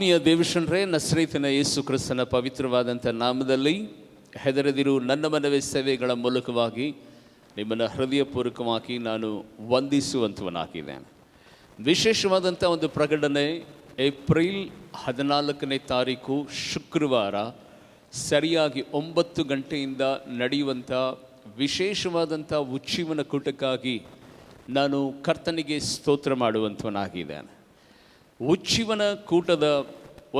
ಆತ್ಮೀಯ ದೇವಶನರೇ, ನಸರೇತಿನ ಯೇಸು ಕ್ರಿಸ್ತನ ಪವಿತ್ರವಾದಂಥ ನಾಮದಲ್ಲಿ ಹೆದರದಿರು ನನ್ನ ಮನವಿ ಸೇವೆಗಳ ಮೂಲಕವಾಗಿ ನಿಮ್ಮನ್ನು ಹೃದಯಪೂರ್ವಕವಾಗಿ ನಾನು ವಂದಿಸುವಂಥವನಾಗಿದ್ದೇನೆ. ವಿಶೇಷವಾದಂಥ ಒಂದು ಪ್ರಕಟಣೆ ಏಪ್ರಿಲ್ 14ನೇ ತಾರೀಕು ಶುಕ್ರವಾರ ಸರಿಯಾಗಿ 9 ಗಂಟೆಯಿಂದ ನಡೆಯುವಂಥ ವಿಶೇಷವಾದಂಥ ಉಜ್ಜೀವನ ಕೂಟಕ್ಕಾಗಿ ನಾನು ಕರ್ತನಿಗೆ ಸ್ತೋತ್ರ ಮಾಡುವಂಥವನಾಗಿದ್ದೇನೆ. ಉಜ್ಜೀವನ ಕೂಟದ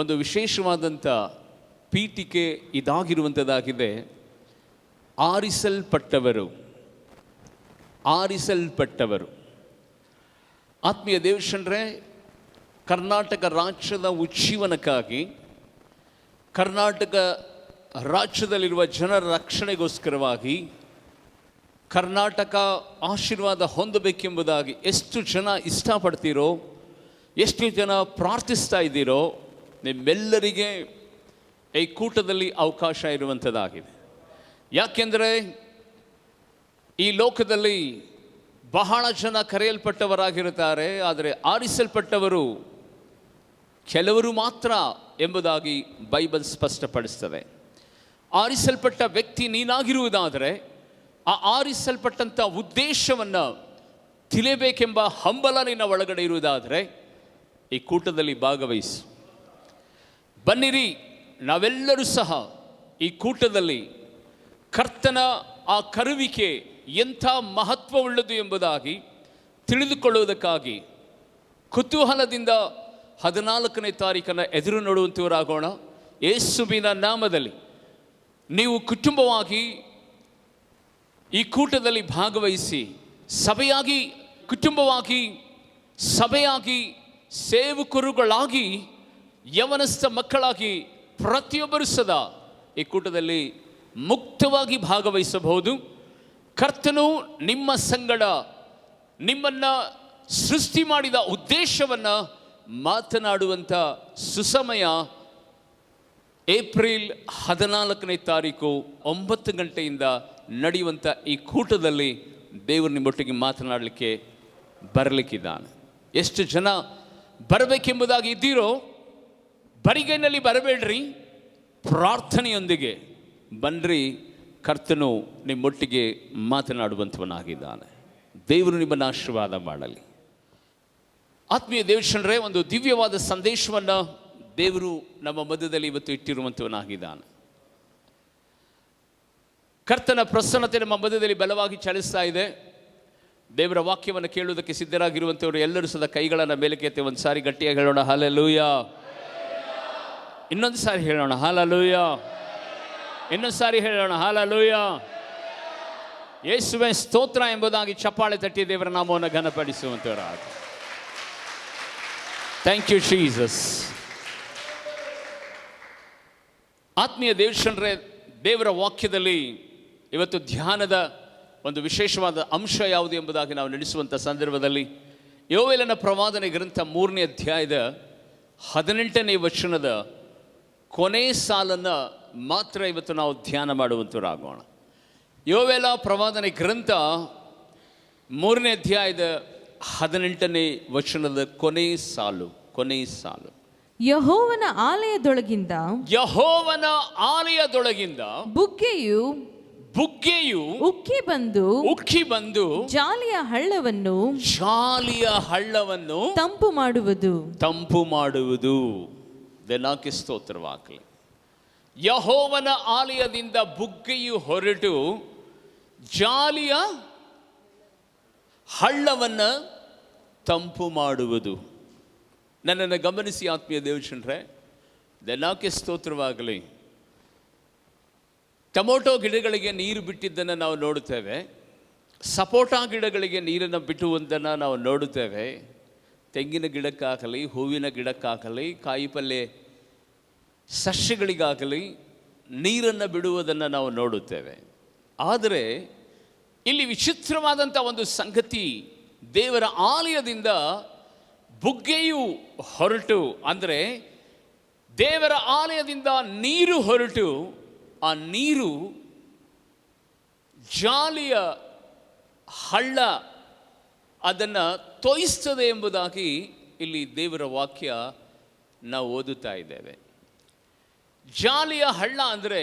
ಒಂದು ವಿಶೇಷವಾದಂಥ ಪೀಠಿಕೆ ಇದಾಗಿರುವಂಥದ್ದಾಗಿದೆ. ಆರಿಸಲ್ಪಟ್ಟವರು. ಆತ್ಮೀಯ ದೇವಶನರೇ, ಕರ್ನಾಟಕ ರಾಜ್ಯದ ಉಜ್ಜೀವನಕ್ಕಾಗಿ, ಕರ್ನಾಟಕ ರಾಜ್ಯದಲ್ಲಿರುವ ಜನರ ರಕ್ಷಣೆಗೋಸ್ಕರವಾಗಿ, ಕರ್ನಾಟಕ ಆಶೀರ್ವಾದ ಹೊಂದಬೇಕೆಂಬುದಾಗಿ ಎಷ್ಟು ಜನ ಇಷ್ಟಪಡ್ತೀರೋ, ಎಷ್ಟು ಜನ ಪ್ರಾರ್ಥಿಸ್ತಾ ಇದ್ದೀರೋ, ನಿಮ್ಮೆಲ್ಲರಿಗೆ ಈ ಕೂಟದಲ್ಲಿ ಅವಕಾಶ ಇರುವಂಥದ್ದಾಗಿದೆ. ಯಾಕೆಂದರೆ ಈ ಲೋಕದಲ್ಲಿ ಬಹಳ ಜನ ಕರೆಯಲ್ಪಟ್ಟವರಾಗಿರುತ್ತಾರೆ, ಆದರೆ ಆರಿಸಲ್ಪಟ್ಟವರು ಕೆಲವರು ಮಾತ್ರ ಎಂಬುದಾಗಿ ಬೈಬಲ್ ಸ್ಪಷ್ಟಪಡಿಸ್ತದೆ. ಆರಿಸಲ್ಪಟ್ಟ ವ್ಯಕ್ತಿ ನೀನಾಗಿರುವುದಾದರೆ, ಆ ಆರಿಸಲ್ಪಟ್ಟಂಥ ಉದ್ದೇಶವನ್ನು ತಿಳಿಯಬೇಕೆಂಬ ಹಂಬಲ ನಿನ್ನ ಒಳಗಡೆ ಇರುವುದಾದರೆ ಈ ಕೂಟದಲ್ಲಿ ಭಾಗವಹಿಸು. ಬನ್ನಿರಿ, ನಾವೆಲ್ಲರೂ ಸಹ ಈ ಕೂಟದಲ್ಲಿ ಕರ್ತನ ಆ ಕರುವಿಕೆ ಎಂಥ ಮಹತ್ವವುಳ್ಳದು ಎಂಬುದಾಗಿ ತಿಳಿದುಕೊಳ್ಳುವುದಕ್ಕಾಗಿ ಕುತೂಹಲದಿಂದ 14ನೇ ತಾರೀಕನ್ನು ಎದುರು ನೋಡುವಂಥವರಾಗೋಣ. ಯೇಸುವಿನ ನಾಮದಲ್ಲಿ ನೀವು ಕುಟುಂಬವಾಗಿ ಈ ಕೂಟದಲ್ಲಿ ಭಾಗವಹಿಸಿ, ಕುಟುಂಬವಾಗಿ ಸಭೆಯಾಗಿ ಸೇವಕರುಗಳಾಗಿ, ಯವನಸ್ಥ ಮಕ್ಕಳಾಗಿ ಪ್ರತಿಯೊಬ್ಬರು ಸದಾ ಈ ಕೂಟದಲ್ಲಿ ಮುಕ್ತವಾಗಿ ಭಾಗವಹಿಸಬಹುದು. ಕರ್ತನು ನಿಮ್ಮ ಸಂಗಡ ನಿಮ್ಮನ್ನು ಸೃಷ್ಟಿ ಮಾಡಿದ ಉದ್ದೇಶವನ್ನು ಮಾತನಾಡುವಂಥ ಸುಸಮಯ ಏಪ್ರಿಲ್ 14ನೇ ತಾರೀಕು 9 ಗಂಟೆಯಿಂದ ನಡೆಯುವಂಥ ಈ ಕೂಟದಲ್ಲಿ ದೇವರು ನಿಮ್ಮೊಟ್ಟಿಗೆ ಮಾತನಾಡಲಿಕ್ಕೆ ಬರಲಿಕ್ಕಿದ್ದಾನೆ. ಎಷ್ಟು ಜನ ಬರಬೇಕೆಂಬುದಾಗಿ ಇದ್ದೀರೋ, ಬರಿಗೈನಲ್ಲಿ ಬರಬೇಡ್ರಿ, ಪ್ರಾರ್ಥನೆಯೊಂದಿಗೆ ಬನ್ನಿರಿ. ಕರ್ತನು ನಿಮ್ಮೊಟ್ಟಿಗೆ ಮಾತನಾಡುವಂಥವನಾಗಿದ್ದಾನೆ. ದೇವರು ನಿಮ್ಮನ್ನು ಆಶೀರ್ವಾದ ಮಾಡಲಿ. ಆತ್ಮೀಯ ದೇವಶನರೇ, ಒಂದು ದಿವ್ಯವಾದ ಸಂದೇಶವನ್ನು ದೇವರು ನಮ್ಮ ಮಧ್ಯದಲ್ಲಿ ಇವತ್ತು ಇಟ್ಟಿರುವಂಥವನಾಗಿದ್ದಾನೆ. ಕರ್ತನ ಪ್ರಸನ್ನತೆ ನಮ್ಮ ಮಧ್ಯದಲ್ಲಿ ಬಲವಾಗಿ ಚಲಿಸ್ತಾ ಇದೆ. ದೇವರ ವಾಕ್ಯವನ್ನು ಕೇಳುವುದಕ್ಕೆ ಸಿದ್ಧರಾಗಿರುವಂಥವರು ಎಲ್ಲರೂ ಸದಾ ಕೈಗಳನ್ನು ಮೇಲಕ್ಕೆ ಎತ್ತಿ ಒಂದು ಸಾರಿ ಗಟ್ಟಿಯಾಗಿ ಹೇಳೋಣ, ಹಲ್ಲೆಲೂಯಾ. ಇನ್ನೊಂದು ಸಾರಿ ಹೇಳೋಣ, ಹಲ್ಲೆಲೂಯಾ. ಇನ್ನೊಂದು ಸಾರಿ ಹೇಳೋಣ, ಹಲ್ಲೆಲೂಯಾ. ಯೇಸುವೇ ಸ್ತೋತ್ರ ಎಂಬುದಾಗಿ ಚಪ್ಪಾಳೆ ತಟ್ಟಿ ದೇವರ ನಾಮವನ್ನು ಘನಪಡಿಸುವಂಥವರಾಗ. Thank you Jesus. ಆತ್ಮೀಯ ದೇವಶನರೇ, ದೇವರ ವಾಕ್ಯದಲ್ಲಿ ಇವತ್ತು ಧ್ಯಾನದ ಒಂದು ವಿಶೇಷವಾದ ಅಂಶ ಯಾವುದು ಎಂಬುದಾಗಿ ನಾವು ನಡೆಸುವಂಥ ಸಂದರ್ಭದಲ್ಲಿ ಯೋವೇಲನ ಪ್ರವಾದನೆ ಗ್ರಂಥ 3ನೇ ಅಧ್ಯಾಯದ 18ನೇ ವಚನದ ಕೊನೆ ಸಾಲನ್ನು ಮಾತ್ರ ಇವತ್ತು ನಾವು ಧ್ಯಾನ ಮಾಡುವಂಥವರಾಗೋಣ. ಯೋವೇಲ ಪ್ರವಾದನೆ ಗ್ರಂಥ 3ನೇ ಅಧ್ಯಾಯದ 18ನೇ ವಚನದ ಕೊನೆ ಸಾಲು. ಯೆಹೋವನ ಆಲಯದೊಳಗಿಂದ ಬುಗ್ಗೆಯು ಉಕ್ಕಿ ಬಂದು ಜಾಲಿಯ ಹಳ್ಳವನ್ನು ತಂಪು ಮಾಡುವುದು. ದೇವರಿಗೆ ಸ್ತೋತ್ರವಾಗಲಿ. ಯೆಹೋವನ ಆಲಯದಿಂದ ಬುಗ್ಗೆಯು ಹೊರಟು ಜಾಲಿಯ ಹಳ್ಳವನ್ನು ತಂಪು ಮಾಡುವುದು. ನನ್ನನ್ನು ಗಮನಿಸಿ ಆತ್ಮೀಯ ದೇವಶನರೇ, ದೇವರಿಗೆ ಸ್ತೋತ್ರವಾಗಲಿ. ಟೊಮೊಟೊ ಗಿಡಗಳಿಗೆ ನೀರು ಬಿಟ್ಟಿದ್ದನ್ನು ನಾವು ನೋಡುತ್ತೇವೆ. ಸಪೋಟಾ ಗಿಡಗಳಿಗೆ ನೀರನ್ನು ಬಿಟ್ಟುವುದನ್ನು ನಾವು ನೋಡುತ್ತೇವೆ. ತೆಂಗಿನ ಗಿಡಕ್ಕಾಗಲಿ, ಹೂವಿನ ಗಿಡಕ್ಕಾಗಲಿ, ಕಾಯಿಪಲ್ಯ ಸಸ್ಯಗಳಿಗಾಗಲಿ ನೀರನ್ನು ಬಿಡುವುದನ್ನು ನಾವು ನೋಡುತ್ತೇವೆ. ಆದರೆ ಇಲ್ಲಿ ವಿಚಿತ್ರವಾದಂಥ ಒಂದು ಸಂಗತಿ, ದೇವರ ಆಲಯದಿಂದ ಬುಗ್ಗೆಯು ಹೊರಟು, ಅಂದರೆ ದೇವರ ಆಲಯದಿಂದ ನೀರು ಹೊರಟು, ಆ ನೀರು ಜಾಲಿಯ ಹಳ್ಳ ಅದನ್ನು ತೋಯಿಸ್ತದೆ ಎಂಬುದಾಗಿ ಇಲ್ಲಿ ದೇವರ ವಾಕ್ಯ ನಾವು ಓದುತ್ತಾ ಇದ್ದೇವೆ. ಜಾಲಿಯ ಹಳ್ಳ ಅಂದರೆ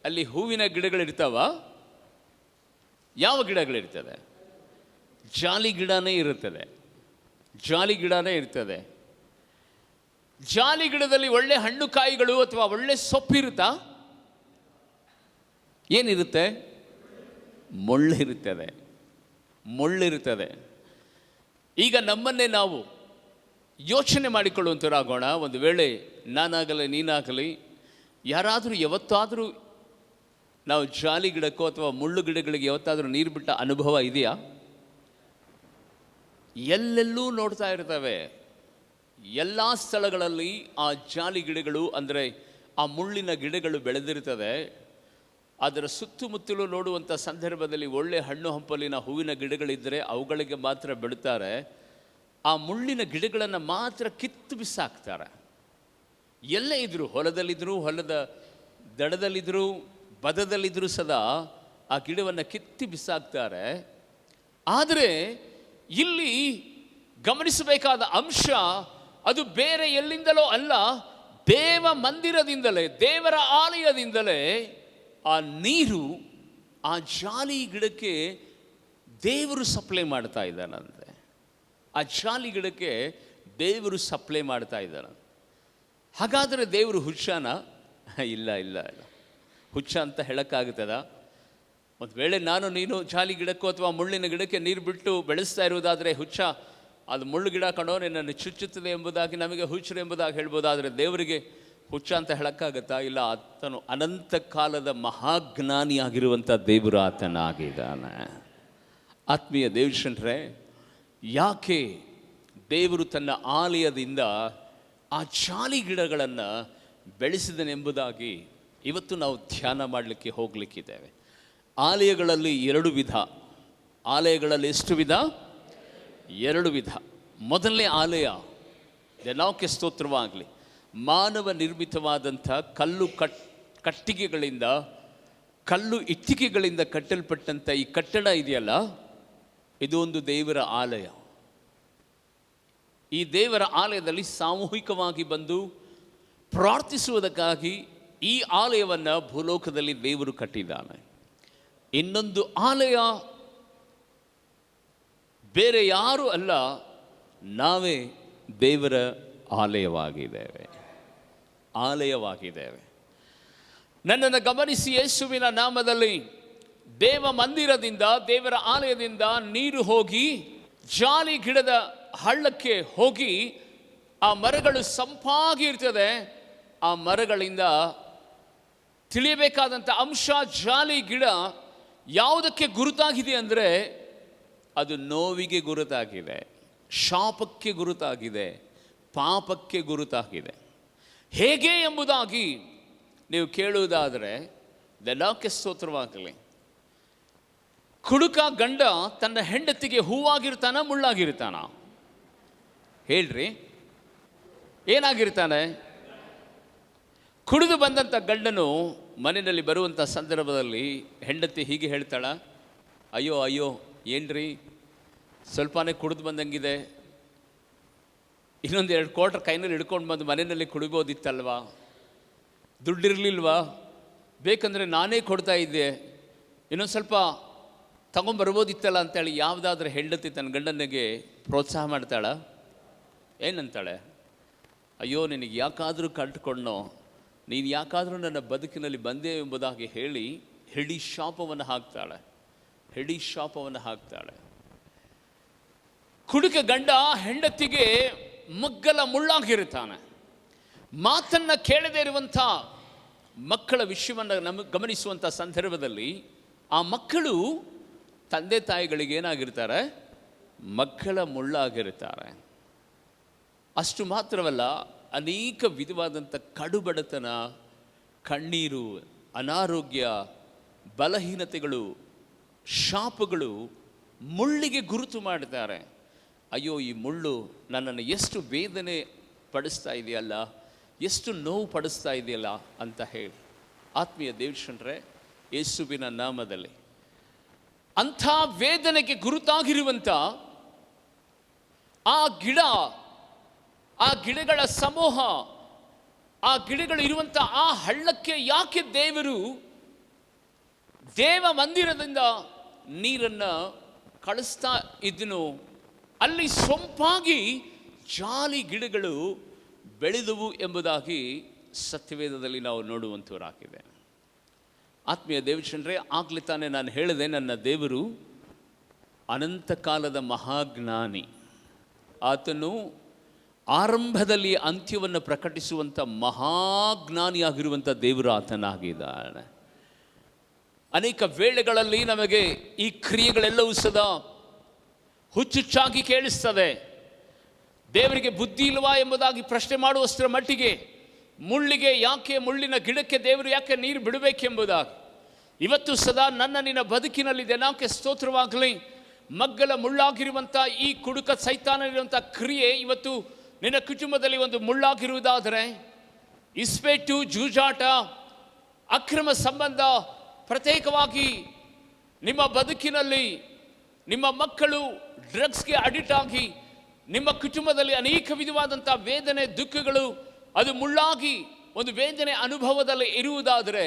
ಅಲ್ಲಿ ಹೂವಿನ ಗಿಡಗಳಿರ್ತಾವ? ಯಾವ ಗಿಡಗಳಿರ್ತದೆ? ಜಾಲಿ ಗಿಡನೇ ಇರುತ್ತದೆ. ಜಾಲಿ ಗಿಡನೇ ಇರ್ತದೆ. ಜಾಲಿ ಗಿಡದಲ್ಲಿ ಒಳ್ಳೆ ಹಣ್ಣು ಕಾಯಿಗಳು ಅಥವಾ ಒಳ್ಳೆ ಸೊಪ್ಪಿರುತ್ತಾ? ಏನಿರುತ್ತೆ? ಮುಳ್ಳಿರುತ್ತದೆ. ಮುಳ್ಳಿರುತ್ತದೆ. ಈಗ ನಮ್ಮನ್ನೇ ನಾವು ಯೋಚನೆ ಮಾಡಿಕೊಳ್ಳುವಂಥರಾಗೋಣ. ಒಂದು ವೇಳೆ ನಾನಾಗಲಿ ನೀನಾಗಲಿ ಯಾರಾದರೂ ಯಾವತ್ತಾದರೂ ನಾವು ಜಾಲಿ ಗಿಡಕ್ಕೋ ಅಥವಾ ಮುಳ್ಳು ಗಿಡಗಳಿಗೆ ಯಾವತ್ತಾದರೂ ನೀರು ಬಿಟ್ಟ ಅನುಭವ ಇದೆಯಾ? ಎಲ್ಲೆಲ್ಲೂ ನೋಡ್ತಾ ಇರ್ತವೆ. ಎಲ್ಲ ಸ್ಥಳಗಳಲ್ಲಿ ಆ ಜಾಲಿ ಗಿಡಗಳು ಅಂದರೆ ಆ ಮುಳ್ಳಿನ ಗಿಡಗಳು ಬೆಳೆದಿರ್ತದೆ. ಅದರ ಸುತ್ತಮುತ್ತಲೂ ನೋಡುವಂಥ ಸಂದರ್ಭದಲ್ಲಿ ಒಳ್ಳೆ ಹಣ್ಣು ಹಂಪಲಿನ ಹೂವಿನ ಗಿಡಗಳಿದ್ದರೆ ಅವುಗಳಿಗೆ ಮಾತ್ರ ಬಿಡುತ್ತಾರೆ. ಆ ಮುಳ್ಳಿನ ಗಿಡಗಳನ್ನು ಮಾತ್ರ ಕಿತ್ತು ಬಿಸಾಕ್ತಾರೆ. ಎಲ್ಲೇ ಇದ್ದರೂ, ಹೊಲದಲ್ಲಿದ್ದರೂ, ಹೊಲದ ದಡದಲ್ಲಿದ್ದರೂ, ಬದದಲ್ಲಿದ್ದರೂ ಸದಾ ಆ ಗಿಡವನ್ನು ಕಿತ್ತಿ ಬಿಸಾಕ್ತಾರೆ. ಆದರೆ ಇಲ್ಲಿ ಗಮನಿಸಬೇಕಾದ ಅಂಶ ಅದು ಬೇರೆ ಎಲ್ಲಿಂದಲೋ ಅಲ್ಲ, ದೇವ ಮಂದಿರದಿಂದಲೇ, ದೇವರ ಆಲಯದಿಂದಲೇ ಆ ನೀರು ಆ ಜಾಲಿ ಗಿಡಕ್ಕೆ ದೇವರು ಸಪ್ಲೈ ಮಾಡ್ತಾ ಇದ್ದಾನಂತೆ. ಆ ಜಾಲಿ ಗಿಡಕ್ಕೆ ದೇವರು ಸಪ್ಲೈ ಮಾಡ್ತಾ ಇದ್ದಾನ. ಹಾಗಾದರೆ ದೇವರು ಹುಚ್ಚಾನ? ಇಲ್ಲ ಇಲ್ಲ ಇಲ್ಲ, ಹುಚ್ಚ ಅಂತ ಹೇಳೋಕ್ಕಾಗುತ್ತದ? ಒಂದು ವೇಳೆ ನಾನು ನೀನು ಜಾಲಿ ಗಿಡಕ್ಕೋ ಅಥವಾ ಮುಳ್ಳಿನ ಗಿಡಕ್ಕೆ ನೀರು ಬಿಟ್ಟು ಬೆಳೆಸ್ತಾ ಇರುವುದಾದರೆ ಹುಚ್ಚ, ಅದು ಮುಳ್ಳು ಗಿಡ ಕಣೋ ನಿನ್ನನ್ನು ಚುಚ್ಚುತ್ತದೆ ಎಂಬುದಾಗಿ ನಮಗೆ ಹುಚ್ಚರು ಎಂಬುದಾಗಿ ಹೇಳ್ಬೋದಾದರೆ ದೇವರಿಗೆ ಹುಚ್ಚ ಅಂತ ಹೇಳೋಕ್ಕಾಗತ್ತಾ? ಇಲ್ಲ, ಆತನು ಅನಂತ ಕಾಲದ ಮಹಾಜ್ಞಾನಿಯಾಗಿರುವಂಥ ದೇವರು ಆತನಾಗಿದ್ದಾನೆ. ಆತ್ಮೀಯ ದೇವಜನರೇ, ಯಾಕೆ ದೇವರು ತನ್ನ ಆಲಯದಿಂದ ಆ ಜಾಲಿ ಗಿಡಗಳನ್ನು ಬೆಳೆಸಿದನೆಂಬುದಾಗಿ ಇವತ್ತು ನಾವು ಧ್ಯಾನ ಮಾಡಲಿಕ್ಕೆ ಹೋಗಲಿಕ್ಕಿದ್ದೇವೆ. ಆಲಯಗಳಲ್ಲಿ 2 ವಿಧ. ಆಲಯಗಳಲ್ಲಿ ಎಷ್ಟು ವಿಧ? 2 ವಿಧ. ಮೊದಲನೇ ಆಲಯ, ದೇವಕ್ಕೆ ಸ್ತೋತ್ರವಾಗಲಿ, ಮಾನವ ನಿರ್ಮಿತವಾದಂಥ ಕಟ್ಟಿಗೆಗಳಿಂದ, ಕಲ್ಲು ಇಟ್ಟಿಗೆಗಳಿಂದ ಕಟ್ಟಲ್ಪಟ್ಟಂಥ ಈ ಕಟ್ಟಡ ಇದೆಯಲ್ಲ, ಇದು ಒಂದು ದೇವರ ಆಲಯ. ಈ ದೇವರ ಆಲಯದಲ್ಲಿ ಸಾಮೂಹಿಕವಾಗಿ ಬಂದು ಪ್ರಾರ್ಥಿಸುವುದಕ್ಕಾಗಿ ಈ ಆಲಯವನ್ನು ಭೂಲೋಕದಲ್ಲಿ ದೇವರು ಕಟ್ಟಿದ್ದಾನೆ. ಇನ್ನೊಂದು ಆಲಯ ಬೇರೆ ಯಾರೂ ಅಲ್ಲ, ನಾವೇ ದೇವರ ಆಲಯವಾಗಿದ್ದೇವೆ. ನನ್ನನ್ನು ಗಮನಿಸಿ, ಯೇಸುವಿನ ನಾಮದಲ್ಲಿ ದೇವ ಮಂದಿರದಿಂದ, ದೇವರ ಆಲಯದಿಂದ ನೀರು ಹೋಗಿ ಜಾಲಿ ಗಿಡದ ಹಳ್ಳಕ್ಕೆ ಹೋಗಿ ಆ ಮರಗಳು ಸಂಪಾಗಿ ಇರ್ತದೆ. ಆ ಮರಗಳಿಂದ ತಿಳಿಯಬೇಕಾದಂಥ ಅಂಶ, ಜಾಲಿ ಗಿಡ ಯಾವುದಕ್ಕೆ ಗುರುತಾಗಿದೆ ಅಂದರೆ ಅದು ನೋವಿಗೆ ಗುರುತಾಗಿದೆ, ಶಾಪಕ್ಕೆ ಗುರುತಾಗಿದೆ, ಪಾಪಕ್ಕೆ ಗುರುತಾಗಿದೆ. ಹೇಗೆ ಎಂಬುದಾಗಿ ನೀವು ಕೇಳುವುದಾದರೆ ದೇವಕ್ಕೆ ಸ್ತೋತ್ರವಾಗಲಿ, ಕುಡುಕ ಗಂಡ ತನ್ನ ಹೆಂಡತಿಗೆ ಹೂವಾಗಿರ್ತಾನ, ಮುಳ್ಳಾಗಿರ್ತಾನ? ಹೇಳ್ರಿ, ಏನಾಗಿರ್ತಾನೆ? ಕುಡಿದು ಬಂದಂಥ ಗಂಡನು ಮನೆಯಲ್ಲಿ ಬರುವಂಥ ಸಂದರ್ಭದಲ್ಲಿ ಹೆಂಡತಿ ಹೀಗೆ ಹೇಳ್ತಾಳ, ಅಯ್ಯೋ ಅಯ್ಯೋ ಏನ್ರಿ ಸ್ವಲ್ಪನೇ ಕುಡಿದು ಬಂದಂಗಿದೆ, ಇನ್ನೊಂದು 2 ಕ್ವಾರ್ಟರ್ ಕೈನಲ್ಲಿ ಹಿಡ್ಕೊಂಡು ಬಂದು ಮನೆಯಲ್ಲಿ ಕುಡಿಬೋದಿತ್ತಲ್ವಾ, ದುಡ್ಡಿರಲಿಲ್ವಾ, ಬೇಕಂದರೆ ನಾನೇ ಕೊಡ್ತಾ ಇದ್ದೆ, ಇನ್ನೊಂದು ಸ್ವಲ್ಪ ತಗೊಂಬರ್ಬೋದಿತ್ತಲ್ಲ ಅಂತೇಳಿ ಯಾವುದಾದ್ರೂ ಹೆಂಡತಿ ತನ್ನ ಗಂಡನಿಗೆ ಪ್ರೋತ್ಸಾಹ ಮಾಡ್ತಾಳ? ಏನಂತಾಳೆ? ಅಯ್ಯೋ ನಿನಗೆ ಯಾಕಾದರೂ ಕಟ್ಕೊಂಡೋ, ನೀನು ಯಾಕಾದರೂ ನನ್ನ ಬದುಕಿನಲ್ಲಿ ಬಂದೆ ಎಂಬುದಾಗಿ ಹೇಳಿ ಹಿಡಿ ಶಾಪವನ್ನು ಹಾಕ್ತಾಳೆ. ಕುಡುಕ ಗಂಡ ಹೆಂಡತಿಗೆ ಮಗ್ಗಲ ಮುಳ್ಳಾಗಿರುತ್ತಾನೆ. ಮಾತನ್ನು ಕೇಳದೇ ಇರುವಂಥ ಮಕ್ಕಳ ವಿಷಯವನ್ನು ಗಮನಿಸುವಂಥ ಸಂದರ್ಭದಲ್ಲಿ ಆ ಮಕ್ಕಳು ತಂದೆ ತಾಯಿಗಳಿಗೆ ಏನಾಗಿರ್ತಾರೆ? ಮಕ್ಕಳ ಮುಳ್ಳಾಗಿರ್ತಾರೆ. ಅಷ್ಟು ಮಾತ್ರವಲ್ಲ, ಅನೇಕ ವಿಧವಾದಂಥ ಕಡುಬಡತನ, ಕಣ್ಣೀರು, ಅನಾರೋಗ್ಯ, ಬಲಹೀನತೆಗಳು, ಶಾಪಗಳು ಮುಳ್ಳಿಗೆ ಗುರುತು ಮಾಡ್ತಾರೆ. ಅಯ್ಯೋ ಈ ಮುಳ್ಳು ನನ್ನನ್ನು ಎಷ್ಟು ವೇದನೆ ಪಡಿಸ್ತಾ ಇದೆಯಲ್ಲ, ಎಷ್ಟು ನೋವು ಪಡಿಸ್ತಾ ಇದೆಯಲ್ಲ ಅಂತ ಹೇಳಿ. ಆತ್ಮೀಯ ದೇವಜನರೇ, ಯೇಸುವಿನ ನಾಮದಲ್ಲಿ ಅಂಥ ವೇದನೆಗೆ ಗುರುತಾಗಿರುವಂಥ ಆ ಗಿಡಗಳ ಸಮೂಹ ಆ ಗಿಡಗಳು ಇರುವಂಥ ಆ ಹಳ್ಳಕ್ಕೆ ಯಾಕೆ ದೇವರು ದೇವ ಮಂದಿರದಿಂದ ನೀರನ್ನು ಕಳಿಸ್ತಾ ಇದ್ದನು? ಅಲ್ಲಿ ಸೊಂಪಾಗಿ ಜಾಲಿ ಗಿಡಗಳು ಬೆಳೆದವು ಎಂಬುದಾಗಿ ಸತ್ಯವೇದದಲ್ಲಿ ನಾವು ನೋಡುವಂಥವರಾಗಿದೆ. ಆತ್ಮೀಯ ದೇವಚಂದ್ರೇ, ಆಗಲೇ ತಾನೇ ನಾನು ಹೇಳಿದೆ, ನನ್ನ ದೇವರು ಅನಂತ ಕಾಲದ ಮಹಾಜ್ಞಾನಿ. ಆತನು ಆರಂಭದಲ್ಲಿ ಅಂತ್ಯವನ್ನು ಪ್ರಕಟಿಸುವಂಥ ಮಹಾಜ್ಞಾನಿಯಾಗಿರುವಂಥ ದೇವರು ಆತನಾಗಿದ್ದಾನೆ. ಅನೇಕ ವೇಳೆಗಳಲ್ಲಿ ನಮಗೆ ಈ ಕ್ರಿಯೆಗಳೆಲ್ಲವೂ ಸದಾ ಹುಚ್ಚುಚ್ಚಾಗಿ ಕೇಳಿಸ್ತದೆ. ದೇವರಿಗೆ ಬುದ್ಧಿ ಇಲ್ವಾ ಎಂಬುದಾಗಿ ಪ್ರಶ್ನೆ ಮಾಡುವಷ್ಟರ ಮಟ್ಟಿಗೆ ಮುಳ್ಳಿಗೆ ಯಾಕೆ, ಮುಳ್ಳಿನ ಗಿಡಕ್ಕೆ ದೇವರು ಯಾಕೆ ನೀರು ಬಿಡಬೇಕೆಂಬುದಾಗಿ ಇವತ್ತು ಸದಾ ನನ್ನ ನಿನ್ನ ಬದುಕಿನಲ್ಲಿ ದೇನಾಕೆ ಸ್ತೋತ್ರವಾಗಲಿ. ಮಗ್ಗಲ ಮುಳ್ಳಾಗಿರುವಂಥ ಈ ಕುಡುಕ ಸೈತಾನಲ್ಲಿರುವಂಥ ಕ್ರಿಯೆ ಇವತ್ತು ನಿನ್ನ ಕುಟುಂಬದಲ್ಲಿ ಒಂದು ಮುಳ್ಳಾಗಿರುವುದಾದರೆ, ಇಸ್ಪೇಟು, ಜೂಜಾಟ, ಅಕ್ರಮ ಸಂಬಂಧ ಪ್ರತ್ಯೇಕವಾಗಿ ನಿಮ್ಮ ಬದುಕಿನಲ್ಲಿ ನಿಮ್ಮ ಮಕ್ಕಳು ಡ್ರಗ್ಸ್ಗೆ ಅಡಿಕ್ಟ್ ಆಗಿ ನಿಮ್ಮ ಕುಟುಂಬದಲ್ಲಿ ಅನೇಕ ವಿಧವಾದಂಥ ವೇದನೆ, ದುಃಖಗಳು ಅದು ಮುಳ್ಳಾಗಿ ಒಂದು ವೇದನೆ ಅನುಭವದಲ್ಲಿ ಇರುವುದಾದರೆ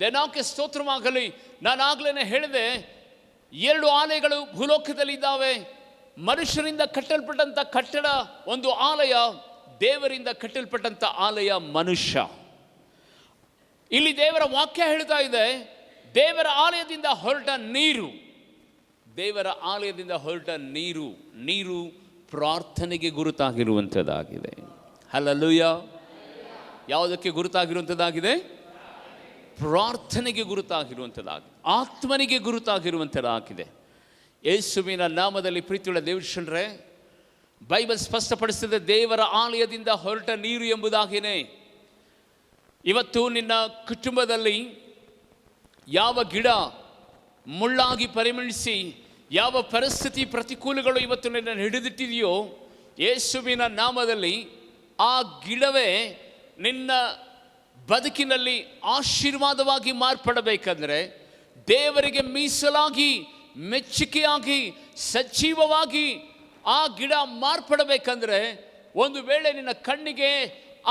ದೇನಾಕೆ ಸ್ತೋತ್ರವಾಗಲಿ. ನಾನಾಗಲೇ ಹೇಳಿದೆ, 2 ಆಲಯಗಳು ಭೂಲೋಕದಲ್ಲಿದ್ದಾವೆ. ಮನುಷ್ಯರಿಂದ ಕಟ್ಟಲ್ಪಟ್ಟಂಥ ಕಟ್ಟಡ ಒಂದು ಆಲಯ, ದೇವರಿಂದ ಕಟ್ಟಲ್ಪಟ್ಟಂಥ ಆಲಯ ಮನುಷ್ಯ. ಇಲ್ಲಿ ದೇವರ ವಾಕ್ಯ ಹೇಳ್ತಾ ಇದೆ, ದೇವರ ಆಲಯದಿಂದ ಹೊರಟ ನೀರು, ದೇವರ ಆಲಯದಿಂದ ಹೊರಟ ನೀರು ಪ್ರಾರ್ಥನೆಗೆ ಗುರುತಾಗಿರುವಂಥದ್ದಾಗಿದೆ. ಹಲ್ಲೆಲೂಯ. ಯಾವುದಕ್ಕೆ ಗುರುತಾಗಿರುವಂಥದ್ದಾಗಿದೆ? ಪ್ರಾರ್ಥನೆಗೆ ಗುರುತಾಗಿರುವಂಥದ್ದಾಗಿದೆ, ಆತ್ಮನಿಗೆ ಗುರುತಾಗಿರುವಂಥದ್ದಾಗಿದೆ. ಯೇಸುವಿನ ನಾಮದಲ್ಲಿ ಪ್ರೀತಿಯುಳ್ಳ ದೇವಜನರೇ, ಬೈಬಲ್ ಸ್ಪಷ್ಟಪಡಿಸಿದ ದೇವರ ಆಲಯದಿಂದ ಹೊರಟ ನೀರು ಎಂಬುದಾಗಿಯೇ ಇವತ್ತು ನಿನ್ನ ಕುಟುಂಬದಲ್ಲಿ ಯಾವ ಗಿಡ ಮುಳ್ಳಾಗಿ ಪರಿಮಳಿಸಿ, ಯಾವ ಪರಿಸ್ಥಿತಿ ಪ್ರತಿಕೂಲಗಳು ಇವತ್ತು ನಿನ್ನನ್ನು ಹಿಡಿದಿಟ್ಟಿದೆಯೋ, ಯೇಸುವಿನ ನಾಮದಲ್ಲಿ ಆ ಗಿಡವೇ ನಿನ್ನ ಬದುಕಿನಲ್ಲಿ ಆಶೀರ್ವಾದವಾಗಿ ಮಾರ್ಪಡಬೇಕಂದ್ರೆ, ದೇವರಿಗೆ ಮೀಸಲಾಗಿ, ಮೆಚ್ಚುಗೆಯಾಗಿ, ಸಜೀವವಾಗಿ ಆ ಗಿಡ ಮಾರ್ಪಡಬೇಕಂದ್ರೆ, ಒಂದು ವೇಳೆ ನಿನ್ನ ಕಣ್ಣಿಗೆ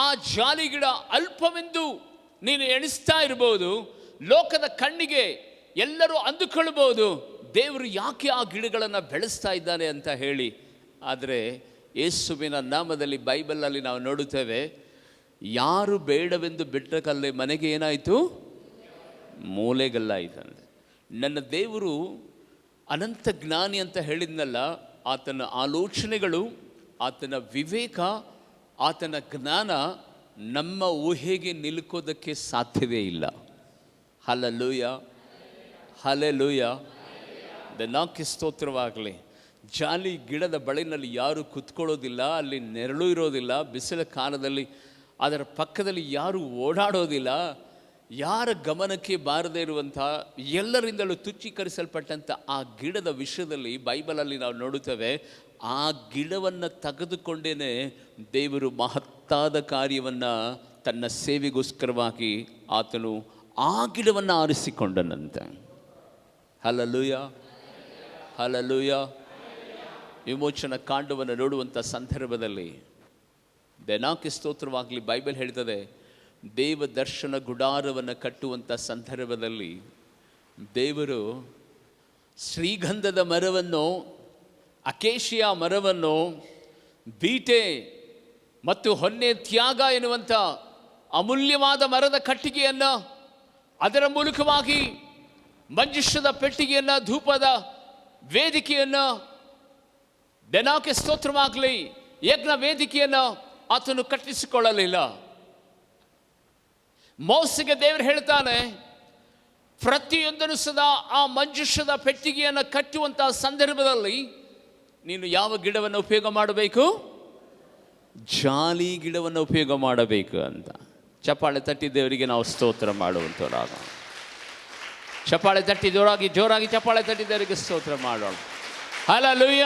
ಆ ಜಾಲಿ ಗಿಡ ಅಲ್ಪವೆಂದು ನೀನು ಎಣಿಸ್ತಾ ಇರ್ಬೋದು, ಲೋಕದ ಕಣ್ಣಿಗೆ ಎಲ್ಲರೂ ಅಂದುಕೊಳ್ಬೋದು, ದೇವರು ಯಾಕೆ ಆ ಗಿಡಗಳನ್ನು ಬೆಳೆಸ್ತಾ ಇದ್ದಾನೆ ಅಂತ ಹೇಳಿ. ಆದರೆ ಯೇಸುವಿನ ನಾಮದಲ್ಲಿ ಬೈಬಲಲ್ಲಿ ನಾವು ನೋಡುತ್ತೇವೆ, ಯಾರು ಬೇಡವೆಂದು ಬಿಟ್ಟ ಕಲ್ಲೇ ಮನೆಗೆ ಏನಾಯಿತು? ಮೂಲೆಗಲ್ಲಾಯಿತಂತೆ. ನನ್ನ ದೇವರು ಅನಂತ ಜ್ಞಾನಿ ಅಂತ ಹೇಳಿದ್ನಲ್ಲ, ಆತನ ಆಲೋಚನೆಗಳು, ಆತನ ವಿವೇಕ, ಆತನ ಜ್ಞಾನ ನಮ್ಮ ಊಹೆಗೆ ನಿಲುಕೋದಕ್ಕೆ ಸಾಧ್ಯವೇ ಇಲ್ಲ. Hallelujah, hallelujah. ದೇವರಿಗೆ ಸ್ತೋತ್ರವಾಗಲಿ. ಜಾಲಿ ಗಿಡದ ಬಳಿನಲ್ಲಿ ಯಾರು ಕುತ್ಕೊಳ್ಳೋದಿಲ್ಲ, ಅಲ್ಲಿ ನೆರಳು ಇರೋದಿಲ್ಲ, ಬಿಸಿಲ ಕಾಲದಲ್ಲಿ ಅದರ ಪಕ್ಕದಲ್ಲಿ ಯಾರು ಓಡಾಡೋದಿಲ್ಲ. ಯಾರ ಗಮನಕ್ಕೆ ಬಾರದೇ ಇರುವಂಥ, ಎಲ್ಲರಿಂದಲೂ ತುಚ್ಛೀಕರಿಸಲ್ಪಟ್ಟಂಥ ಆ ಗಿಡದ ವಿಷಯದಲ್ಲಿ ಬೈಬಲಲ್ಲಿ ನಾವು ನೋಡುತ್ತೇವೆ, ಆ ಗಿಡವನ್ನು ತೆಗೆದುಕೊಂಡೇ ದೇವರು ಮಹತ್ತಾದ ಕಾರ್ಯವನ್ನು ತನ್ನ ಸೇವೆಗೋಸ್ಕರವಾಗಿ ಆತನು ಆ ಗಿಡವನ್ನು ಆರಿಸಿಕೊಂಡನಂತೆ. Hallelujah, hallelujah. ವಿಮೋಚನ ಕಾಂಡವನ್ನು ನೋಡುವಂಥ ಸಂದರ್ಭದಲ್ಲಿ ದೇವರಿಗೆ ಸ್ತೋತ್ರವಾಗಲಿ, ಬೈಬಲ್ ಹೇಳ್ತದೆ, ದೇವ ದರ್ಶನ ಗುಡಾರವನ್ನು ಕಟ್ಟುವಂಥ ಸಂದರ್ಭದಲ್ಲಿ ದೇವರು ಶ್ರೀಗಂಧದ ಮರವನ್ನು, ಅಕೇಶಿಯ ಮರವನ್ನು, ಬೀಟೆ ಮತ್ತು ಹೊನ್ನೆ ತ್ಯಾಗ ಎನ್ನುವಂಥ ಅಮೂಲ್ಯವಾದ ಮರದ ಕಟ್ಟಿಗೆಯನ್ನು, ಅದರ ಮೂಲಕವಾಗಿ ಮಂಜುಷದ ಪೆಟ್ಟಿಗೆಯನ್ನು, ಧೂಪದ ವೇದಿಕೆಯನ್ನು, ದೇವರಿಗೆ ಸ್ತೋತ್ರವಾಗಲಿ, ಯಜ್ಞ ವೇದಿಕೆಯನ್ನು ಆತನು ಕಟ್ಟಿಸಿಕೊಳ್ಳಲಿಲ್ಲ. ಮೋಸೆಗೆ ದೇವರು ಹೇಳ್ತಾನೆ, ಪ್ರತಿಯೊಂದನ್ನು ಸದಾ ಆ ಮಂಜುಷದ ಪೆಟ್ಟಿಗೆಯನ್ನು ಕಟ್ಟುವಂಥ ಸಂದರ್ಭದಲ್ಲಿ ನೀನು ಯಾವ ಗಿಡವನ್ನು ಉಪಯೋಗ ಮಾಡಬೇಕು? ಜಾಲಿ ಗಿಡವನ್ನು ಉಪಯೋಗ ಮಾಡಬೇಕು ಅಂತ. ಚಪ್ಪಾಳೆ ತಟ್ಟಿ ದೇವರಿಗೆ ನಾವು ಸ್ತೋತ್ರ ಮಾಡುವಂಥವರಾಗ. ಚಪ್ಪಾಳೆ ತಟ್ಟಿ ಜೋರಾಗಿ ಚಪ್ಪಾಳೆ ತಟ್ಟಿ ದೇವರಿಗೆ ಸ್ತೋತ್ರ ಮಾಡೋಣ. ಹಲ್ಲೆಲೂಯ.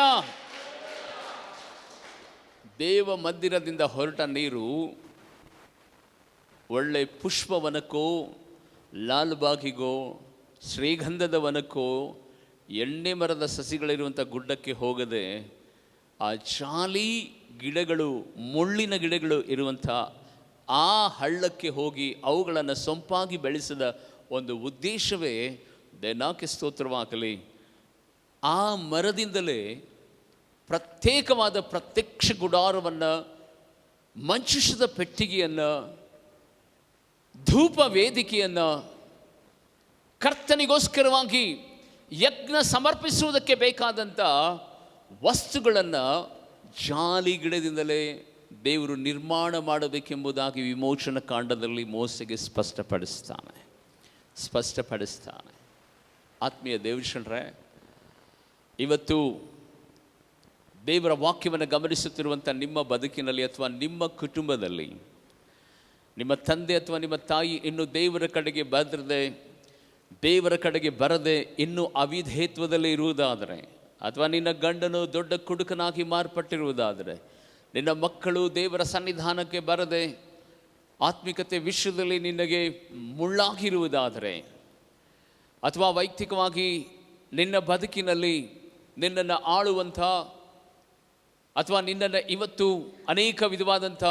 ದೇವ ಮಂದಿರದಿಂದ ಹೊರಟ ನೀರು ಒಳ್ಳೆ ಪುಷ್ಪವನಕ್ಕೋ, ಲಾಲ್ಬಾಗಿಗೋ, ಶ್ರೀಗಂಧದ ವನಕ್ಕೋ, ಎಣ್ಣೆ ಮರದ ಸಸಿಗಳಿರುವಂಥ ಗುಡ್ಡಕ್ಕೆ ಹೋಗದೆ ಆ ಜಾಲಿ ಗಿಡಗಳು, ಮುಳ್ಳಿನ ಗಿಡಗಳು ಇರುವಂಥ ಆ ಹಳ್ಳಕ್ಕೆ ಹೋಗಿ ಅವುಗಳನ್ನು ಸೊಂಪಾಗಿ ಬೆಳೆಸಿದ ಒಂದು ಉದ್ದೇಶವೇ ದೇವರಿಗೆ ಸ್ತೋತ್ರವಾಗಲಿ. ಆ ಮರದಿಂದಲೇ ಪ್ರತ್ಯೇಕವಾದ ಪ್ರತ್ಯಕ್ಷ ಗುಡಾರವನ್ನು, ಮಂಜೂಷದ ಪೆಟ್ಟಿಗೆಯನ್ನು, ಧೂಪ ವೇದಿಕೆಯನ್ನು, ಕರ್ತನಿಗೋಸ್ಕರವಾಗಿ ಯಜ್ಞ ಸಮರ್ಪಿಸುವುದಕ್ಕೆ ಬೇಕಾದಂಥ ವಸ್ತುಗಳನ್ನು ಜಾಲಿ ಗಿಡದಿಂದಲೇ ದೇವರು ನಿರ್ಮಾಣ ಮಾಡಬೇಕೆಂಬುದಾಗಿ ವಿಮೋಚನ ಕಾಂಡದಲ್ಲಿ ಮೋಸೆಗೆ ಸ್ಪಷ್ಟಪಡಿಸ್ತಾನೆ. ಆತ್ಮೀಯ ದೇವಜನರೇ, ಇವತ್ತು ದೇವರ ವಾಕ್ಯವನ್ನು ಗಮನಿಸುತ್ತಿರುವಂಥ ನಿಮ್ಮ ಬದುಕಿನಲ್ಲಿ ಅಥವಾ ನಿಮ್ಮ ಕುಟುಂಬದಲ್ಲಿ ನಿಮ್ಮ ತಂದೆ ಅಥವಾ ನಿಮ್ಮ ತಾಯಿ ಇನ್ನು ದೇವರ ಕಡೆಗೆ ಬರದೆ ಇನ್ನೂ ಅವಿಧೇಯತ್ವದಲ್ಲಿ ಇರುವುದಾದರೆ, ಅಥವಾ ನಿನ್ನ ಗಂಡನು ದೊಡ್ಡ ಕುಡುಕನಾಗಿ ಮಾರ್ಪಟ್ಟಿರುವುದಾದರೆ, ನಿನ್ನ ಮಕ್ಕಳು ದೇವರ ಸನ್ನಿಧಾನಕ್ಕೆ ಬರದೆ ಆತ್ಮಿಕತೆ ವಿಷಯದಲ್ಲಿ ನಿನಗೆ ಮುಳ್ಳಾಗಿರುವುದಾದರೆ, ಅಥವಾ ವೈಯಕ್ತಿಕವಾಗಿ ನಿನ್ನ ಬದುಕಿನಲ್ಲಿ ನಿನ್ನನ್ನು ಆಳುವಂಥ ಅಥವಾ ನಿನ್ನನ್ನು ಇವತ್ತು ಅನೇಕ ವಿಧವಾದಂಥ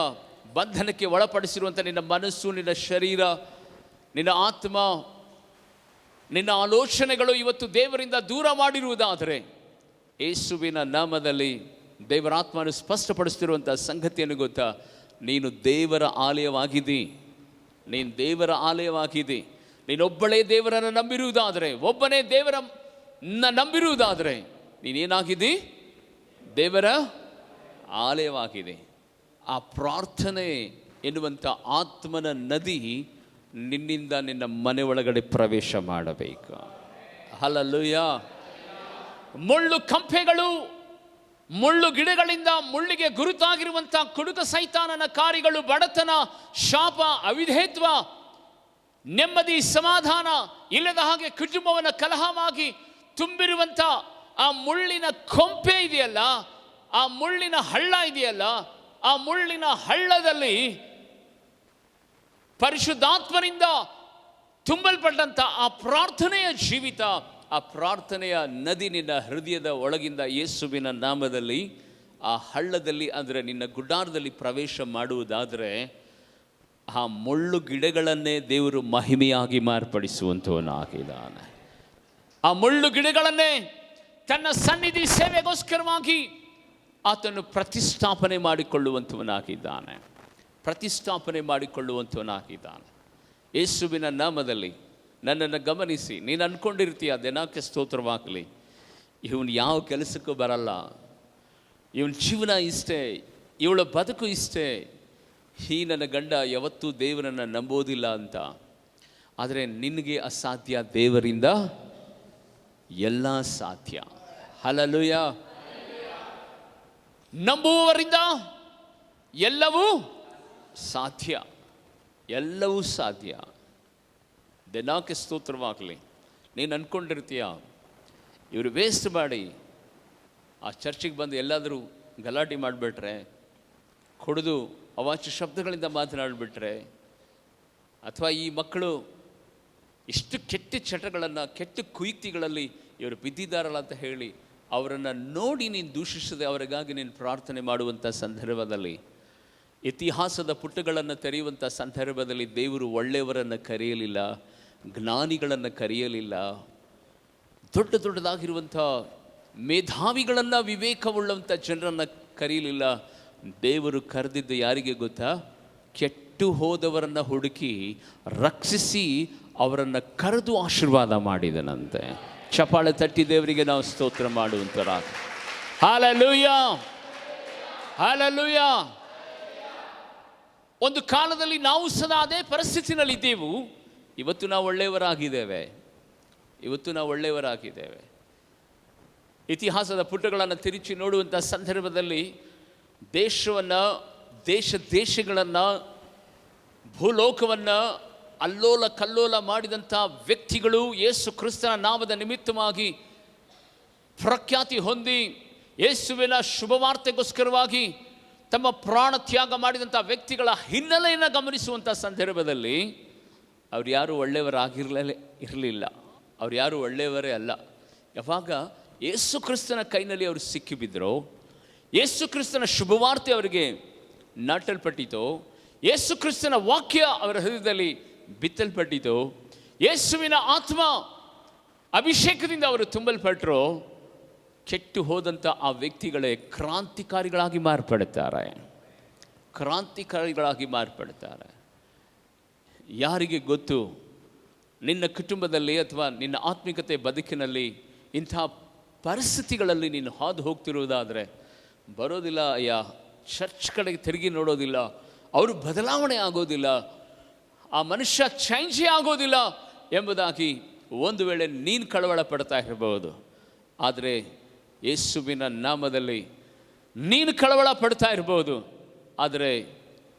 ಬಂಧನಕ್ಕೆ ಒಳಪಡಿಸಿರುವಂಥ ನಿನ್ನ ಮನಸ್ಸು, ನಿನ್ನ ಶರೀರ, ನಿನ್ನ ಆತ್ಮ, ನಿನ್ನ ಆಲೋಚನೆಗಳು ಇವತ್ತು ದೇವರಿಂದ ದೂರ ಮಾಡಿರುವುದಾದರೆ, ಯೇಸುವಿನ ನಾಮದಲ್ಲಿ ದೇವರಾತ್ಮನು ಸ್ಪಷ್ಟಪಡಿಸ್ತಿರುವಂಥ ಸಂಗತಿಯನ್ನು ಗೊತ್ತಾ? ನೀನು ದೇವರ ಆಲಯವಾಗಿದ್ದಿ. ನೀನೊಬ್ಬಳೇ ದೇವರನ್ನು ನಂಬಿರುವುದಾದರೆ, ಒಬ್ಬನೇ ದೇವರನ್ನು ನಂಬಿರುವುದಾದರೆ ನೀನೇನಾಗಿದ್ದಿ? ದೇವರ ಆಲಯವಾಗಿದೆ. ಆ ಪ್ರಾರ್ಥನೆ ಎನ್ನುವಂಥ ಆತ್ಮನ ನದಿ ನಿನ್ನಿಂದ ನಿನ್ನ ಮನೆ ಒಳಗಡೆ ಪ್ರವೇಶ ಮಾಡಬೇಕು. ಹಲ್ಲೆಲೂಯ. ಮುಳ್ಳು ಕಂಪೆಗಳು, ಮುಳ್ಳು ಗಿಡಗಳಿಂದ ಮುಳ್ಳಿಗೆ ಗುರುತಾಗಿರುವಂಥ ಕುಡುಕ ಸೈತಾನನ ಕಾರ್ಯಗಳು, ಬಡತನ, ಶಾಪ, ಅವಿಧೇಯತ್ವ, ನೆಮ್ಮದಿ ಸಮಾಧಾನ ಇಲ್ಲದ ಹಾಗೆ ಕುಟುಂಬವನ್ನು ಕಲಹವಾಗಿ ತುಂಬಿರುವಂಥ ಆ ಮುಳ್ಳಿನ ಕೊಂಪೆ ಇದೆಯಲ್ಲ, ಆ ಮುಳ್ಳಿನ ಹಳ್ಳ ಇದೆಯಲ್ಲ, ಆ ಮುಳ್ಳಿನ ಹಳ್ಳದಲ್ಲಿ ಪರಿಶುದ್ಧಾತ್ಮನಿಂದ ತುಂಬಲ್ಪಟ್ಟಂಥ ಆ ಪ್ರಾರ್ಥನೆಯ ಜೀವಿತ, ಆ ಪ್ರಾರ್ಥನೆಯ ನದಿ ನಿನ್ನ ಹೃದಯದ ಒಳಗಿಂದ ಯೇಸುವಿನ ನಾಮದಲ್ಲಿ ಆ ಹಳ್ಳದಲ್ಲಿ, ಅಂದರೆ ನಿನ್ನ ಗುಡಾರದಲ್ಲಿ ಪ್ರವೇಶ ಮಾಡುವುದಾದರೆ, ಆ ಮುಳ್ಳು ಗಿಡಗಳನ್ನೇ ದೇವರು ಮಹಿಮೆಯಾಗಿ ಮಾರ್ಪಡಿಸುವಂಥವನಾಗಿದ್ದಾನೆ. ಆ ಮುಳ್ಳು ಗಿಡಗಳನ್ನೇ ತನ್ನ ಸನ್ನಿಧಿ ಸೇವೆಗೋಸ್ಕರವಾಗಿ ಆತನು ಪ್ರತಿಷ್ಠಾಪನೆ ಮಾಡಿಕೊಳ್ಳುವಂಥವನಾಗಿದ್ದಾನೆ. ಯೇಸುವಿನ ನಾಮದಲ್ಲಿ ನನ್ನನ್ನು ಗಮನಿಸಿ, ನೀನು ಅಂದ್ಕೊಂಡಿರ್ತೀಯ ದಿನಕ್ಕೆ ಸ್ತೋತ್ರವಾಗಲಿ, ಇವನು ಯಾವ ಕೆಲಸಕ್ಕೂ ಬರಲ್ಲ, ಇವನ ಜೀವನ ಇಷ್ಟೇ, ಇವಳ ಬದುಕು ಇಷ್ಟೇ, ಈ ನನ್ನ ಗಂಡ ಯಾವತ್ತೂ ದೇವರನ್ನು ನಂಬೋದಿಲ್ಲ ಅಂತ. ಆದರೆ ನಿನಗೆ ಅಸಾಧ್ಯ, ದೇವರಿಂದ ಎಲ್ಲ ಸಾಧ್ಯ. ಹಲ್ಲೆಲೂಯ. ನಂಬುವವರಿಂದ ಎಲ್ಲವೂ ಸಾಧ್ಯ. ದಿನಕ್ಕೆ ಸ್ತೋತ್ರವಾಗಲಿ. ನೀನು ಅಂದ್ಕೊಂಡಿರ್ತೀಯ ಇವರು ವೇಸ್ಟ್ ಮಾಡಿ ಆ ಚರ್ಚಿಗೆ ಬಂದು ಎಲ್ಲಾದರೂ ಗಲಾಟೆ ಮಾಡಿಬಿಟ್ರೆ, ಕುಡಿದು ಅವಾಚ್ಯ ಶಬ್ದಗಳಿಂದ ಮಾತನಾಡಿಬಿಟ್ರೆ, ಅಥವಾ ಈ ಮಕ್ಕಳು ಇಷ್ಟು ಕೆಟ್ಟ ಚಟಗಳನ್ನು, ಕೆಟ್ಟ ಕುಯುಕ್ತಿಗಳಲ್ಲಿ ಇವರು ಬಿದ್ದಿದ್ದಾರಲ್ಲ ಅಂತ ಹೇಳಿ ಅವರನ್ನು ನೋಡಿ ನೀನು ದೂಷಿಸದೆ ಅವರಿಗಾಗಿ ನೀನು ಪ್ರಾರ್ಥನೆ ಮಾಡುವಂಥ ಸಂದರ್ಭದಲ್ಲಿ, ಇತಿಹಾಸದ ಪುಟಗಳನ್ನು ತೆರೆಯುವಂಥ ಸಂದರ್ಭದಲ್ಲಿ ದೇವರು ಒಳ್ಳೆಯವರನ್ನು ಕರೆಯಲಿಲ್ಲ, ಜ್ಞಾನಿಗಳನ್ನು ಕರೆಯಲಿಲ್ಲ, ದೊಡ್ಡದಾಗಿರುವಂಥ ಮೇಧಾವಿಗಳನ್ನು, ವಿವೇಕವುಳ್ಳಂಥ ಜನರನ್ನು ಕರೆಯಲಿಲ್ಲ. ದೇವರು ಕರೆದಿದ್ದು ಯಾರಿಗೆ ಗೊತ್ತಾ? ಕೆಟ್ಟು ಹೋದವರನ್ನು ಹುಡುಕಿ ರಕ್ಷಿಸಿ ಅವರನ್ನು ಕರೆದು ಆಶೀರ್ವಾದ ಮಾಡಿದನಂತೆ. ಚಪಾಳೆ ತಟ್ಟಿ ದೇವರಿಗೆ ನಾವು ಸ್ತೋತ್ರ ಮಾಡುವಂತರ. Hallelujah, hallelujah. ಒಂದು ಕಾಲದಲ್ಲಿ ನಾವು ಸದಾ ಅದೇ ಪರಿಸ್ಥಿತಿನಲ್ಲಿ ಇದ್ದೆವು. ಇವತ್ತು ನಾವು ಒಳ್ಳೆಯವರಾಗಿದ್ದೇವೆ. ಇತಿಹಾಸದ ಪುಟಗಳನ್ನು ತಿರುಚಿ ನೋಡುವಂಥ ಸಂದರ್ಭದಲ್ಲಿ ದೇಶಗಳನ್ನು, ಭೂಲೋಕವನ್ನು ಅಲ್ಲೋಲ ಕಲ್ಲೋಲ ಮಾಡಿದಂಥ ವ್ಯಕ್ತಿಗಳು ಯೇಸು ಕ್ರಿಸ್ತನ ನಾಮದ ನಿಮಿತ್ತವಾಗಿ ಪ್ರಖ್ಯಾತಿ ಹೊಂದಿ ಯೇಸುವಿನ ಶುಭವಾರ್ತೆಗೋಸ್ಕರವಾಗಿ ತಮ್ಮ ಪ್ರಾಣ ತ್ಯಾಗ ಮಾಡಿದಂಥ ವ್ಯಕ್ತಿಗಳ ಹಿನ್ನೆಲೆಯನ್ನು ಗಮನಿಸುವಂಥ ಸಂದರ್ಭದಲ್ಲಿ ಅವ್ರು ಯಾರು ಇರಲಿಲ್ಲ. ಅವ್ರು ಯಾರು ಒಳ್ಳೆಯವರೇ ಅಲ್ಲ. ಯಾವಾಗ ಯೇಸು ಕ್ರಿಸ್ತನ ಕೈನಲ್ಲಿ ಅವರು ಸಿಕ್ಕಿಬಿದ್ದರೋ, ಯೇಸು ಕ್ರಿಸ್ತನ ಶುಭವಾರ್ತೆ ಅವರಿಗೆ ನಾಟಲ್ಪಟ್ಟಿತೋ, ಯೇಸು ಕ್ರಿಸ್ತನ ವಾಕ್ಯ ಅವರ ಹೃದಯದಲ್ಲಿ ಬಿತ್ತಲ್ಪಟ್ಟಿತು. ಯೇಸುವಿನ ಆತ್ಮ ಅಭಿಷೇಕದಿಂದ ಅವರು ತುಂಬಲ್ಪಟ್ಟರು. ಕೆಟ್ಟು ಹೋದಂಥ ಆ ವ್ಯಕ್ತಿಗಳೇ ಕ್ರಾಂತಿಕಾರಿಗಳಾಗಿ ಮಾರ್ಪಡುತ್ತಾರೆ. ಕ್ರಾಂತಿಕಾರಿಗಳಾಗಿ ಮಾರ್ಪಡುತ್ತಾರೆ. ಯಾರಿಗೆ ಗೊತ್ತು, ನಿನ್ನ ಕುಟುಂಬದಲ್ಲಿ ಅಥವಾ ನಿನ್ನ ಆತ್ಮಿಕತೆ ಬದುಕಿನಲ್ಲಿ ಇಂಥ ಪರಿಸ್ಥಿತಿಗಳಲ್ಲಿ ನೀನು ಹಾದು ಹೋಗ್ತಿರುವುದಾದರೆ, ಬರೋದಿಲ್ಲ ಅಯ್ಯ, ಚರ್ಚ್ ಕಡೆಗೆ ತಿರುಗಿ ನೋಡೋದಿಲ್ಲ, ಅವರು ಬದಲಾವಣೆ ಆಗೋದಿಲ್ಲ, ಆ ಮನುಷ್ಯ ಚೇಂಜೇ ಆಗೋದಿಲ್ಲ ಎಂಬುದಾಗಿ ಒಂದು ವೇಳೆ ನೀನು ಕಳವಳ ಪಡ್ತಾ ಇರಬಹುದು. ಆದರೆ ಯೇಸುವಿನ ನಾಮದಲ್ಲಿ ನೀನು ಕಳವಳ ಪಡ್ತಾ ಇರ್ಬೋದು. ಆದರೆ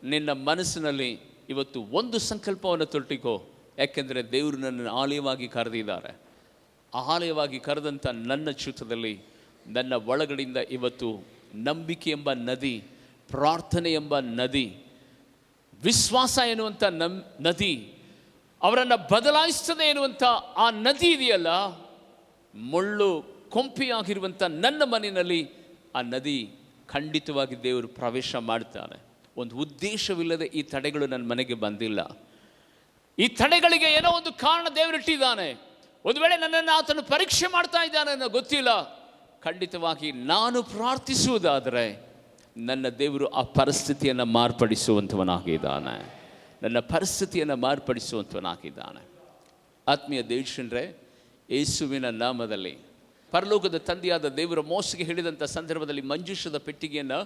ನಿನ್ನ ಮನಸ್ಸಿನಲ್ಲಿ ಇವತ್ತು ಒಂದು ಸಂಕಲ್ಪವನ್ನು ತೊಟ್ಟಿಕೋ. ಯಾಕೆಂದರೆ ದೇವರು ನನ್ನನ್ನು ಆಲಯವಾಗಿ ಕರೆದಿದ್ದಾರೆ. ಆಲಯವಾಗಿ ಕರೆದಂಥ ನನ್ನ ಚಿತ್ರದಲ್ಲಿ ನನ್ನ ಒಳಗಡೆಯಿಂದ ಇವತ್ತು ನಂಬಿಕೆ ಎಂಬ ನದಿ, ಪ್ರಾರ್ಥನೆ ಎಂಬ ನದಿ, ವಿಶ್ವಾಸ ಎನ್ನುವಂಥ ನದಿ, ಅವರನ್ನು ಬದಲಾಯಿಸ್ತದೆ ಎನ್ನುವಂಥ ಆ ನದಿ ಇದೆಯಲ್ಲ, ಮುಳ್ಳು ಕೊಂಪಿಯಾಗಿರುವಂಥ ನನ್ನ ಮನೆಯಲ್ಲಿ ಆ ನದಿ ಖಂಡಿತವಾಗಿ ದೇವರು ಪ್ರವೇಶ ಮಾಡ್ತಾರೆ. ಒಂದು ಉದ್ದೇಶವಿಲ್ಲದೆ ಈ ತಡೆಗಳು ನನ್ನ ಮನೆಗೆ ಬಂದಿಲ್ಲ. ಈ ತಡೆಗಳಿಗೆ ಏನೋ ಒಂದು ಕಾರಣ ದೇವರಿಟ್ಟಿದ್ದಾನೆ. ಒಂದು ವೇಳೆ ನನ್ನನ್ನು ಆತನು ಪರೀಕ್ಷೆ ಮಾಡ್ತಾ ಇದ್ದಾನೆ ಅನ್ನೋ ಗೊತ್ತಿಲ್ಲ. ಖಂಡಿತವಾಗಿ ನಾನು ಪ್ರಾರ್ಥಿಸುವುದಾದರೆ ನನ್ನ ದೇವರು ಆ ಪರಿಸ್ಥಿತಿಯನ್ನು ಮಾರ್ಪಡಿಸುವಂಥವನಾಗಿದ್ದಾನೆ. ನನ್ನ ಪರಿಸ್ಥಿತಿಯನ್ನು ಮಾರ್ಪಡಿಸುವಂಥವನಾಗಿದ್ದಾನೆ. ಆತ್ಮೀಯ ದೇವಜನರೇ, ಯೇಸುವಿನ ನಾಮದಲ್ಲಿ ಪರಲೋಕದ ತಂದೆಯಾದ ದೇವರ ಮೋಸೆಗೆ ಹೇಳಿದಂಥ ಸಂದರ್ಭದಲ್ಲಿ ಮಂಜೂಷದ ಪೆಟ್ಟಿಗೆಯನ್ನು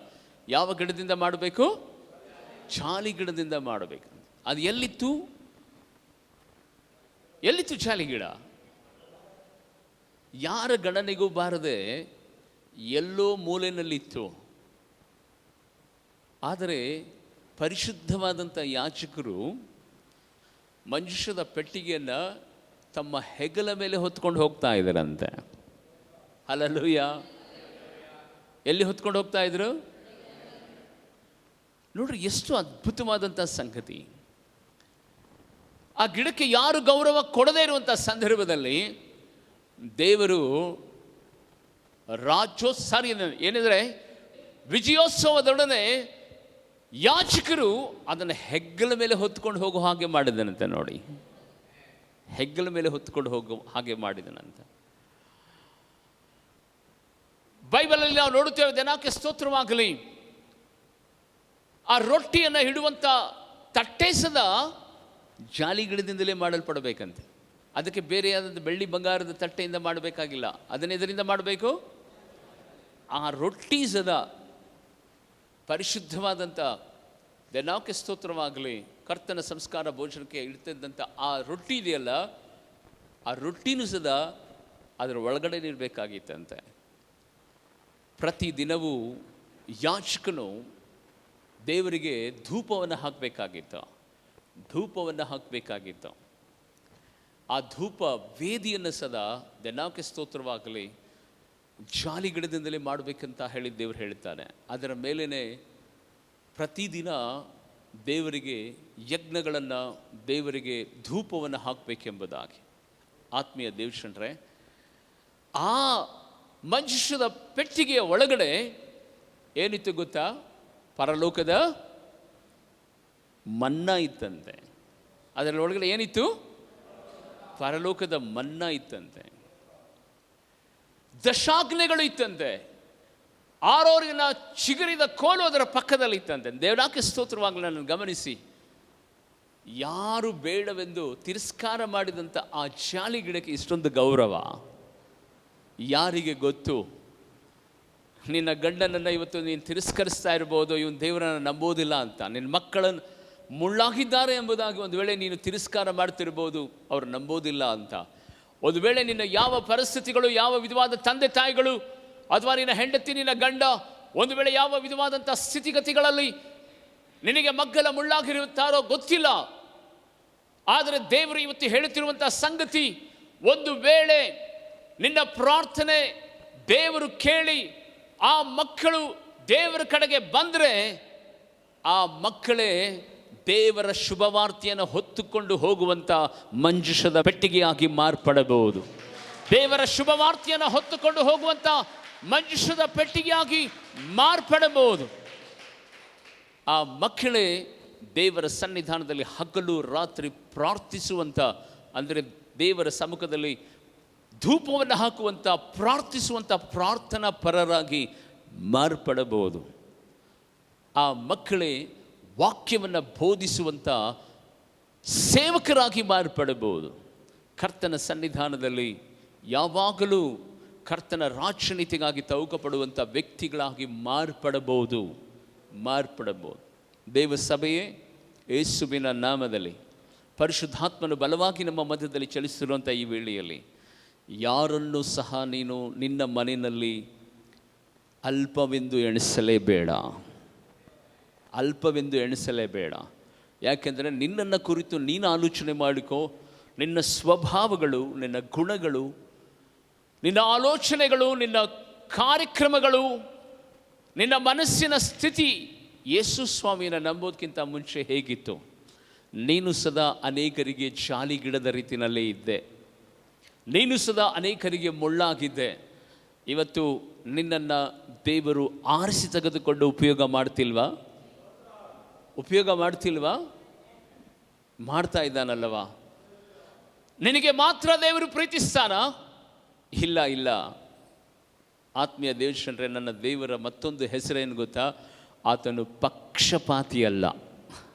ಯಾವ ಗಿಡದಿಂದ ಮಾಡಬೇಕು? ಚಾಲಿ ಗಿಡದಿಂದ ಮಾಡಬೇಕು. ಅದು ಎಲ್ಲಿತ್ತು? ಚಾಲಿ ಗಿಡ? ಯಾರ ಗಣನೆಗೂ ಬಾರದೆ ಎಲ್ಲೋ ಮೂಲೆಯಲ್ಲಿತ್ತು. ಆದರೆ ಪರಿಶುದ್ಧವಾದಂಥ ಯಾಜಕರು ಮಂಜೂಷದ ಪೆಟ್ಟಿಗೆಯನ್ನು ತಮ್ಮ ಹೆಗಲ ಮೇಲೆ ಹೊತ್ಕೊಂಡು ಹೋಗ್ತಾ ಇದ್ದಾರಂತೆ. ಹಲ್ಲೆಲೂಯಾ. ಎಲ್ಲಿ ಹೊತ್ಕೊಂಡು ಹೋಗ್ತಾ ಇದ್ರು? ನೋಡ್ರಿ, ಎಷ್ಟು ಅದ್ಭುತವಾದಂಥ ಸಂಗತಿ. ಆ ಗಿಡಕ್ಕೆ ಯಾರು ಗೌರವ ಕೊಡದೇ ಇರುವಂಥ ಸಂದರ್ಭದಲ್ಲಿ ದೇವರು ಏನೆಂದರೆ ವಿಜಯೋತ್ಸವದೊಡನೆ ಯಾಜಕರು ಅದನ್ನು ಹೆಗ್ಗಲ ಮೇಲೆ ಹೊತ್ಕೊಂಡು ಹೋಗೋ ಹಾಗೆ ಮಾಡಿದನಂತೆ. ನೋಡಿ, ಹೆಗ್ಗಲ ಮೇಲೆ ಹೊತ್ಕೊಂಡು ಹೋಗೋ ಹಾಗೆ ಮಾಡಿದನಂತೆ. ಬೈಬಲಲ್ಲಿ ನಾವು ನೋಡುತ್ತೇವೆ, ದಿನಕ್ಕೆ ಸ್ತೋತ್ರವಾಗಲಿ, ಆ ರೊಟ್ಟಿಯನ್ನು ಇಡುವಂಥ ತಟ್ಟೆ ಸದ ಜಾಲಿಗಿಡದಿಂದಲೇ ಮಾಡಲ್ಪಡಬೇಕಂತೆ. ಅದಕ್ಕೆ ಬೇರೆಯಾದಂಥ ಬೆಳ್ಳಿ ಬಂಗಾರದ ತಟ್ಟೆಯಿಂದ ಮಾಡಬೇಕಾಗಿಲ್ಲ. ಅದನ್ನು ಇದರಿಂದ ಮಾಡಬೇಕು. ಆ ರೊಟ್ಟಿ ಸದಾ ಪರಿಶುದ್ಧವಾದಂಥ, ದಿನಕ್ಕೆ ಸ್ತೋತ್ರವಾಗಲಿ, ಕರ್ತನ ಸಂಸ್ಕಾರ ಭೋಜನಕ್ಕೆ ಇಡ್ತಿದ್ದಂಥ ಆ ರೊಟ್ಟಿ ಇದೆಯಲ್ಲ, ಆ ರೊಟ್ಟಿನೂ ಸದಾ ಅದರ ಒಳಗಡೆ ಇರಬೇಕಾಗಿತ್ತಂತೆ. ಪ್ರತಿದಿನವೂ ಯಾಜಕನು ದೇವರಿಗೆ ಧೂಪವನ್ನು ಹಾಕಬೇಕಾಗಿತ್ತು. ಆ ಧೂಪ ವೇದಿಯನ್ನು ಸದಾ ದಿನಕ್ಕೆ ಸ್ತೋತ್ರವಾಗಲಿ ಜಾಲಿ ಗಿಡದಿಂದಲೇ ಮಾಡಬೇಕಂತ ಹೇಳಿ ದೇವರು ಹೇಳ್ತಾನೆ. ಅದರ ಮೇಲೇ ಪ್ರತಿದಿನ ದೇವರಿಗೆ ಯಜ್ಞಗಳನ್ನು, ದೇವರಿಗೆ ಧೂಪವನ್ನು ಹಾಕಬೇಕೆಂಬುದಾಗಿ. ಆತ್ಮೀಯ ದೇವಜನರೇ, ಆ ಮಂಜೂಷದ ಪೆಟ್ಟಿಗೆಯ ಒಳಗಡೆ ಏನಿತ್ತು ಗೊತ್ತಾ? ಪರಲೋಕದ ಮನ್ನಾ ಇತ್ತಂತೆ. ಅದರ ಒಳಗಡೆ ಏನಿತ್ತು? ಪರಲೋಕದ ಮನ್ನಾ ಇತ್ತಂತೆ. ದಶಾಜ್ಞೆಗಳು ಇತ್ತಂತೆ. ಆರೋರಿನ ಚಿಗುರಿದ ಕೋಲು ಅದರ ಪಕ್ಕದಲ್ಲಿ ಇತ್ತಂತೆ. ದೇವನಾಕೆ ಸ್ತೋತ್ರವಾಗಲಿ. ನಾನು ಗಮನಿಸಿ, ಯಾರು ಬೇಡವೆಂದು ತಿರಸ್ಕಾರ ಮಾಡಿದಂಥ ಆ ಜಾಲಿ ಗಿಡಕ್ಕೆ ಇಷ್ಟೊಂದು ಗೌರವ ಯಾರಿಗೆ ಗೊತ್ತು? ನಿನ್ನ ಗಂಡನನ್ನು ಇವತ್ತು ನೀನು ತಿರಸ್ಕರಿಸ್ತಾ ಇರ್ಬೋದು, ಇವನು ದೇವರನ್ನು ನಂಬೋದಿಲ್ಲ ಅಂತ. ನಿನ್ನ ಮಕ್ಕಳನ್ನು ಮುಳ್ಳಾಗಿದ್ದಾರೆ ಎಂಬುದಾಗಿ ಒಂದು ವೇಳೆ ನೀನು ತಿರಸ್ಕಾರ ಮಾಡ್ತಿರ್ಬೋದು, ಅವರು ನಂಬೋದಿಲ್ಲ ಅಂತ. ಒಂದು ವೇಳೆ ನಿನ್ನ ಯಾವ ಪರಿಸ್ಥಿತಿಗಳು, ಯಾವ ವಿಧವಾದ ತಂದೆ ತಾಯಿಗಳು ಅಥವಾ ನಿನ್ನ ಹೆಂಡತಿ, ನಿನ್ನ ಗಂಡ ಒಂದು ವೇಳೆ ಯಾವ ವಿಧವಾದಂಥ ಸ್ಥಿತಿಗತಿಗಳಲ್ಲಿ ನಿನಗೆ ಮಗ್ಗಲ ಮುಳ್ಳಾಗಿರುತ್ತಾರೋ ಗೊತ್ತಿಲ್ಲ. ಆದರೆ ದೇವರು ಇವತ್ತು ಹೇಳುತ್ತಿರುವಂಥ ಸಂಗತಿ, ಒಂದು ವೇಳೆ ನಿನ್ನ ಪ್ರಾರ್ಥನೆ ದೇವರು ಕೇಳಿ ಆ ಮಕ್ಕಳು ದೇವರ ಕಡೆಗೆ ಬಂದರೆ, ಆ ಮಕ್ಕಳೇ ದೇವರ ಶುಭವಾರ್ತೆಯನ್ನು ಹೊತ್ತುಕೊಂಡು ಹೋಗುವಂಥ ಮಂಜೂಷದ ಪೆಟ್ಟಿಗೆಯಾಗಿ ಮಾರ್ಪಡಬಹುದು. ದೇವರ ಶುಭವಾರ್ತೆಯನ್ನು ಹೊತ್ತುಕೊಂಡು ಹೋಗುವಂಥ ಮಂಜೂಷದ ಪೆಟ್ಟಿಗೆಯಾಗಿ ಮಾರ್ಪಡಬಹುದು. ಆ ಮಕ್ಕಳೇ ದೇವರ ಸನ್ನಿಧಾನದಲ್ಲಿ ಹಗಲು ರಾತ್ರಿ ಪ್ರಾರ್ಥಿಸುವಂಥ, ಅಂದರೆ ದೇವರ ಸಮ್ಮುಖದಲ್ಲಿ ಧೂಪವನ್ನು ಹಾಕುವಂಥ, ಪ್ರಾರ್ಥಿಸುವಂಥ ಪ್ರಾರ್ಥನಾ ಪರರಾಗಿ ಮಾರ್ಪಡಬಹುದು. ಆ ಮಕ್ಕಳೇ ವಾಕ್ಯವನ್ನು ಬೋಧಿಸುವಂಥ ಸೇವಕರಾಗಿ ಮಾರ್ಪಡಬಹುದು. ಕರ್ತನ ಸನ್ನಿಧಾನದಲ್ಲಿ ಯಾವಾಗಲೂ ಕರ್ತನ ರಾಜನೀತಿಗಾಗಿ ತೌಕಪಡುವಂಥ ವ್ಯಕ್ತಿಗಳಾಗಿ ಮಾರ್ಪಡಬಹುದು. ದೇವ ಸಭೆಯೇ, ಯೇಸುವಿನ ನಾಮದಲ್ಲಿ ಪರಿಶುದ್ಧಾತ್ಮನು ಬಲವಾಗಿ ನಮ್ಮ ಮಧ್ಯದಲ್ಲಿ ಚಲಿಸಿರುವಂಥ ಈ ವೇಳೆಯಲ್ಲಿ ಯಾರನ್ನೂ ಸಹ ನೀನು ನಿನ್ನ ಮನೆಯಲ್ಲಿ ಅಲ್ಪವೆಂದು ಎಣಿಸಲೇಬೇಡ. ಯಾಕೆಂದರೆ ನಿನ್ನನ್ನು ಕುರಿತು ನೀನು ಆಲೋಚನೆ ಮಾಡಿಕೋ. ನಿನ್ನ ಸ್ವಭಾವಗಳು, ನಿನ್ನ ಗುಣಗಳು, ನಿನ್ನ ಆಲೋಚನೆಗಳು, ನಿನ್ನ ಕಾರ್ಯಕ್ರಮಗಳು, ನಿನ್ನ ಮನಸ್ಸಿನ ಸ್ಥಿತಿ ಯೇಸು ಸ್ವಾಮಿಯನ್ನು ನಂಬೋದಕ್ಕಿಂತ ಮುಂಚೆ ಹೇಗಿತ್ತು? ನೀನು ಸದಾ ಅನೇಕರಿಗೆ ಜಾಲಿ ಗಿಡದ ರೀತಿಯಲ್ಲೇ ಇದ್ದೆ. ನೀನು ಸದಾ ಅನೇಕರಿಗೆ ಮುಳ್ಳಾಗಿದ್ದೆ. ಇವತ್ತು ನಿನ್ನನ್ನು ದೇವರು ಆರಿಸಿ ತೆಗೆದುಕೊಂಡು ಉಪಯೋಗ ಮಾಡ್ತಿಲ್ವಾ? ಮಾಡ್ತಾ ಇದ್ದಾನಲ್ಲವಾ? ನಿನಗೆ ಮಾತ್ರ ದೇವರು ಪ್ರೀತಿಸ್ತಾನ? ಇಲ್ಲ. ಆತ್ಮೀಯ ದೇವಜನರೇ, ನನ್ನ ದೇವರ ಮತ್ತೊಂದು ಹೆಸರೇನು ಗೊತ್ತಾ? ಆತನು ಪಕ್ಷಪಾತಿ ಅಲ್ಲ.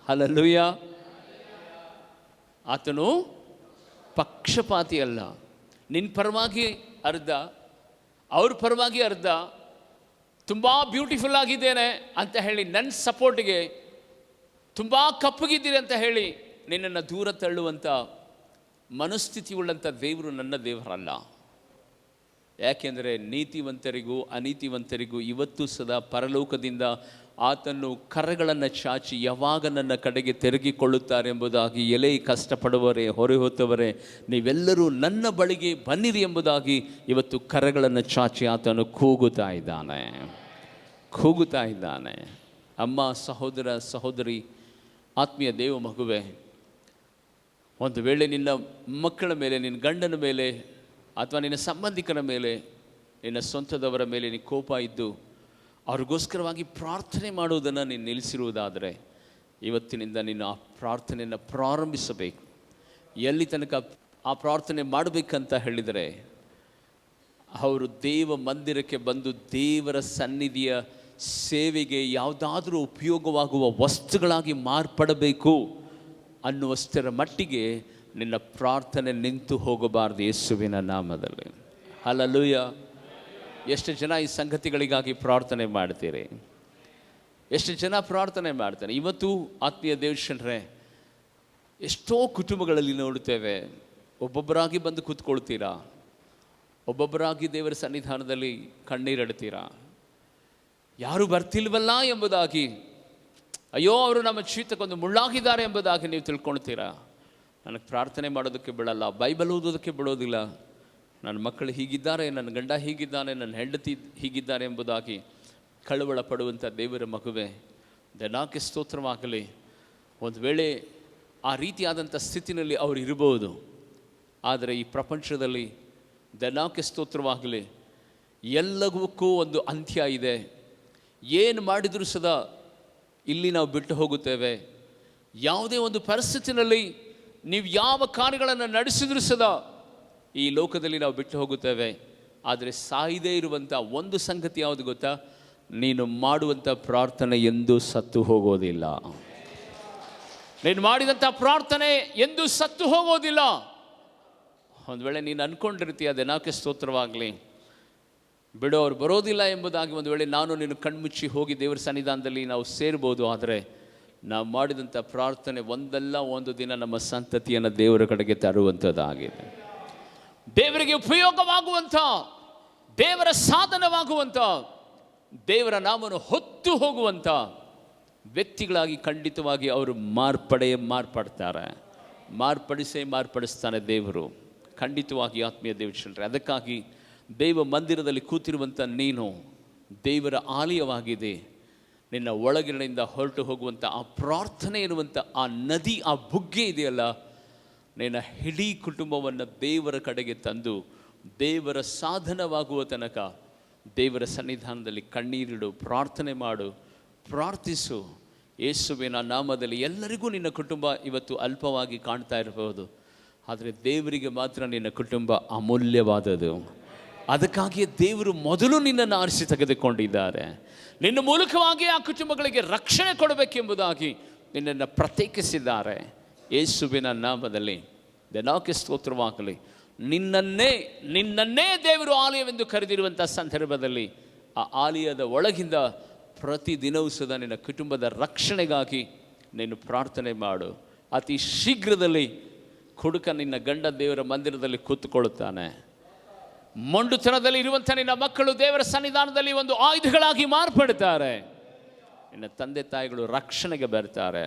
ಹಲ್ಲೆಲೂಯ. ಆತನು ಪಕ್ಷಪಾತಿ ಅಲ್ಲ. ನಿನ್ನ ಪರವಾಗಿ ಅರ್ಧ, ಅವ್ರ ಪರವಾಗಿ ಅರ್ಧ, ತುಂಬ ಬ್ಯೂಟಿಫುಲ್ ಆಗಿದ್ದೇನೆ ಅಂತ ಹೇಳಿ ನನ್ನ ಸಪೋರ್ಟಿಗೆ ತುಂಬ ಕಪ್ಪಗಿದ್ದೀರಿ ಅಂತ ಹೇಳಿ ನಿನ್ನನ್ನು ದೂರ ತಳ್ಳುವಂಥ ಮನಸ್ಥಿತಿ ಉಳ್ಳಂಥ ದೇವರು ನನ್ನ ದೇವರಲ್ಲ. ಯಾಕೆಂದರೆ ನೀತಿವಂತರಿಗೂ ಅನೀತಿವಂತರಿಗೂ ಇವತ್ತು ಸದಾ ಪರಲೋಕದಿಂದ ಆತನು ಕರಗಳನ್ನು ಚಾಚಿ ಯಾವಾಗ ನನ್ನ ಕಡೆಗೆ ತಿರುಗಿಕೊಳ್ಳುತ್ತಾರೆ ಎಂಬುದಾಗಿ, ಎಲೆ ಕಷ್ಟಪಡುವವರೇ, ಹೊರೆ ಹೊತ್ತವರೇ, ನೀವೆಲ್ಲರೂ ನನ್ನ ಬಳಿಗೆ ಬನ್ನಿರಿ ಎಂಬುದಾಗಿ ಇವತ್ತು ಕರಗಳನ್ನು ಚಾಚಿ ಆತನು ಕೂಗುತ್ತಾ ಇದ್ದಾನೆ. ಅಮ್ಮ, ಸಹೋದರ, ಸಹೋದರಿ, ಆತ್ಮೀಯ ದೇವ ಮಗುವೆ, ಒಂದು ವೇಳೆ ನಿನ್ನ ಮಕ್ಕಳ ಮೇಲೆ, ನಿನ್ನ ಗಂಡನ ಮೇಲೆ, ಅಥವಾ ನಿನ್ನ ಸಂಬಂಧಿಕರ ಮೇಲೆ, ನಿನ್ನ ಸ್ವಂತದವರ ಮೇಲೆ ನೀನು ಕೋಪ ಇದ್ದು ಅವ್ರಿಗೋಸ್ಕರವಾಗಿ ಪ್ರಾರ್ಥನೆ ಮಾಡುವುದನ್ನು ನೀನು ನಿಲ್ಲಿಸಿರುವುದಾದರೆ ಇವತ್ತಿನಿಂದ ನೀನು ಆ ಪ್ರಾರ್ಥನೆಯನ್ನು ಪ್ರಾರಂಭಿಸಬೇಕು. ಎಲ್ಲಿ ತನಕ ಆ ಪ್ರಾರ್ಥನೆ ಮಾಡಬೇಕಂತ ಹೇಳಿದರೆ, ಅವರು ದೇವ ಮಂದಿರಕ್ಕೆ ಬಂದು ದೇವರ ಸನ್ನಿಧಿಯ ಸೇವೆಗೆ ಯಾವುದಾದ್ರೂ ಉಪಯೋಗವಾಗುವ ವಸ್ತುಗಳಾಗಿ ಮಾರ್ಪಡಬೇಕು ಅನ್ನುವಷ್ಟರ ಮಟ್ಟಿಗೆ ನಿನ್ನ ಪ್ರಾರ್ಥನೆ ನಿಂತು ಹೋಗಬಾರ್ದು ಯೇಸುವಿನ ನಾಮದಲ್ಲಿ. ಹಲ್ಲೆಲೂಯ. ಎಷ್ಟು ಜನ ಈ ಸಂಗತಿಗಳಿಗಾಗಿ ಪ್ರಾರ್ಥನೆ ಮಾಡ್ತೀರಿ? ಎಷ್ಟು ಜನ ಪ್ರಾರ್ಥನೆ ಮಾಡ್ತಾರೆ? ಇವತ್ತು ಆತ್ಮೀಯ ದೇವಜನರೇ, ಎಷ್ಟೋ ಕುಟುಂಬಗಳಲ್ಲಿ ನೋಡುತ್ತೇವೆ, ಒಬ್ಬೊಬ್ಬರಾಗಿ ಬಂದು ಕೂತ್ಕೊಳ್ತೀರಾ, ಒಬ್ಬೊಬ್ಬರಾಗಿ ದೇವರ ಸನ್ನಿಧಾನದಲ್ಲಿ ಕಣ್ಣೀರಿಡ್ತೀರಾ. ಯಾರು ಬರ್ತಿಲ್ವಲ್ಲ ಎಂಬುದಾಗಿ, ಅಯ್ಯೋ ಅವರು ನಮ್ಮ ಜೀವಿತಕ್ಕೊಂದು ಮುಳ್ಳಾಗಿದ್ದಾರೆ ಎಂಬುದಾಗಿ ನೀವು ತಿಳ್ಕೊಳ್ತೀರಾ. ನನಗೆ ಪ್ರಾರ್ಥನೆ ಮಾಡೋದಕ್ಕೆ ಬಿಡಲ್ಲ, ಬೈಬಲ್ ಓದೋದಕ್ಕೆ ಬಿಡೋದಿಲ್ಲ, ನನ್ನ ಮಕ್ಕಳು ಹೀಗಿದ್ದಾರೆ, ನನ್ನ ಗಂಡ ಹೀಗಿದ್ದಾನೆ, ನನ್ನ ಹೆಂಡತಿ ಹೀಗಿದ್ದಾರೆ ಎಂಬುದಾಗಿ ಕಳವಳ ಪಡುವಂಥ ದೇವರ ಮಗುವೆ, ದನಾಕ್ಕೆ ಸ್ತೋತ್ರವಾಗಲಿ. ಒಂದು ವೇಳೆ ಆ ರೀತಿಯಾದಂಥ ಸ್ಥಿತಿನಲ್ಲಿ ಅವರು ಇರಬಹುದು, ಆದರೆ ಈ ಪ್ರಪಂಚದಲ್ಲಿ ದನಾಕ್ಕೆ ಸ್ತೋತ್ರವಾಗಲಿ, ಎಲ್ಲವಕ್ಕೂ ಒಂದು ಅಂತ್ಯ ಇದೆ. ಏನು ಮಾಡಿದರೂ ಸದಾ ಇಲ್ಲಿ ನಾವು ಬಿಟ್ಟು ಹೋಗುತ್ತೇವೆ. ಯಾವುದೇ ಒಂದು ಪರಿಸ್ಥಿತಿನಲ್ಲಿ ನೀವು ಯಾವ ಕಾರ್ಯಗಳನ್ನು ನಡೆಸಿದರೂ ಸದಾ ಈ ಲೋಕದಲ್ಲಿ ನಾವು ಬಿಟ್ಟು ಹೋಗುತ್ತೇವೆ. ಆದರೆ ಸಾಯದೇ ಇರುವಂಥ ಒಂದು ಸಂಗತಿ ಯಾವುದು ಗೊತ್ತಾ? ನೀನು ಮಾಡುವಂಥ ಪ್ರಾರ್ಥನೆ ಎಂದೂ ಸತ್ತು ಹೋಗೋದಿಲ್ಲ. ನೀನು ಮಾಡಿದಂಥ ಪ್ರಾರ್ಥನೆ ಎಂದೂ ಸತ್ತು ಹೋಗೋದಿಲ್ಲ. ಒಂದು ವೇಳೆ ನೀನು ಅಂದ್ಕೊಂಡಿರ್ತೀಯ, ಅದಕ್ಕೆ ಸ್ತೋತ್ರವಾಗಲಿ, ಬಿಡೋ ಅವ್ರು ಬರೋದಿಲ್ಲ ಎಂಬುದಾಗಿ ಒಂದು ವೇಳೆ ನಾನು ನೀನು ಕಣ್ಮುಚ್ಚಿ ಹೋಗಿ ದೇವರ ಸನ್ನಿಧಾನದಲ್ಲಿ ನಾವು ಸೇರ್ಬೋದು. ಆದರೆ ನಾವು ಮಾಡಿದಂಥ ಪ್ರಾರ್ಥನೆ ಒಂದಲ್ಲ ಒಂದು ದಿನ ನಮ್ಮ ಸಂತತಿಯನ್ನು ದೇವರ ಕಡೆಗೆ ತರುವಂಥದ್ದಾಗಿದೆ. ದೇವರಿಗೆ ಉಪಯೋಗವಾಗುವಂಥ, ದೇವರ ಸಾಧನವಾಗುವಂಥ, ದೇವರ ನಾಮವನ್ನು ಹೊತ್ತು ಹೋಗುವಂಥ ವ್ಯಕ್ತಿಗಳಾಗಿ ಖಂಡಿತವಾಗಿ ಅವರು ಮಾರ್ಪಡ್ತಾರೆ. ಮಾರ್ಪಡಿಸ್ತಾನೆ ದೇವರು ಖಂಡಿತವಾಗಿ. ಆತ್ಮೀಯ ದೇವಜನರೇ, ಅದಕ್ಕಾಗಿ ದೇವ ಮಂದಿರದಲ್ಲಿ ಕೂತಿರುವಂಥ ನೀನು ದೇವರ ಆಲಯವಾಗಿದೆ. ನಿನ್ನ ಒಳಗಿನಿಂದ ಹೊರಟು ಹೋಗುವಂಥ ಆ ಪ್ರಾರ್ಥನೆ ಎನ್ನುವಂಥ ಆ ನದಿ, ಆ ಬುಗ್ಗೆ ಇದೆಯಲ್ಲ, ನಿನ್ನ ಇಡೀ ಕುಟುಂಬವನ್ನು ದೇವರ ಕಡೆಗೆ ತಂದು ದೇವರ ಸಾಧನವಾಗುವ ತನಕ ದೇವರ ಸನ್ನಿಧಾನದಲ್ಲಿ ಕಣ್ಣೀರಿಡು, ಪ್ರಾರ್ಥನೆ ಮಾಡು, ಪ್ರಾರ್ಥಿಸು. ಯೇಸುವಿನ ನಾಮದಲ್ಲಿ ಎಲ್ಲರಿಗೂ ನಿನ್ನ ಕುಟುಂಬ ಇವತ್ತು ಅಲ್ಪವಾಗಿ ಕಾಣ್ತಾ ಇರಬಹುದು, ಆದರೆ ದೇವರಿಗೆ ಮಾತ್ರ ನಿನ್ನ ಕುಟುಂಬ ಅಮೂಲ್ಯವಾದದು. ಅದಕ್ಕಾಗಿಯೇ ದೇವರು ಮೊದಲು ನಿನ್ನನ್ನು ಆರಿಸಿ ತೆಗೆದುಕೊಂಡಿದ್ದಾರೆ. ನಿನ್ನ ಮೂಲಕವಾಗಿ ಆ ಕುಟುಂಬಗಳಿಗೆ ರಕ್ಷಣೆ ಕೊಡಬೇಕೆಂಬುದಾಗಿ ನಿನ್ನನ್ನು ಪ್ರತ್ಯೇಕಿಸಿದ್ದಾರೆ. ಯೇಸುವಿನ ನಾಮದಲ್ಲಿ ದೇವರಿಗೆ ಸ್ತೋತ್ರವಾಗಲಿ. ನಿನ್ನನ್ನೇ ದೇವರು ಆಲಯವೆಂದು ಕರೆದಿರುವಂಥ ಸಂದರ್ಭದಲ್ಲಿ ಆ ಆಲಯದ ಒಳಗಿಂದ ಪ್ರತಿದಿನವೂ ಸದಾ ನಿನ್ನ ಕುಟುಂಬದ ರಕ್ಷಣೆಗಾಗಿ ನೀನು ಪ್ರಾರ್ಥನೆ ಮಾಡು. ಅತಿ ಶೀಘ್ರದಲ್ಲಿ ಹುಡುಕ ನಿನ್ನ ಗಂಡ ದೇವರ ಮಂದಿರದಲ್ಲಿ ಕೂತುಕೊಳ್ಳುತ್ತಾನೆ. ಮೊಂಡುತನದಲ್ಲಿ ಇರುವಂಥ ನಿನ್ನ ಮಕ್ಕಳು ದೇವರ ಸನ್ನಿಧಾನದಲ್ಲಿ ಒಂದು ಆಯುಧಗಳಾಗಿ ಮಾರ್ಪಡ್ತಾರೆ. ನಿನ್ನ ತಂದೆ ತಾಯಿಗಳು ರಕ್ಷಣೆಗೆ ಬರ್ತಾರೆ.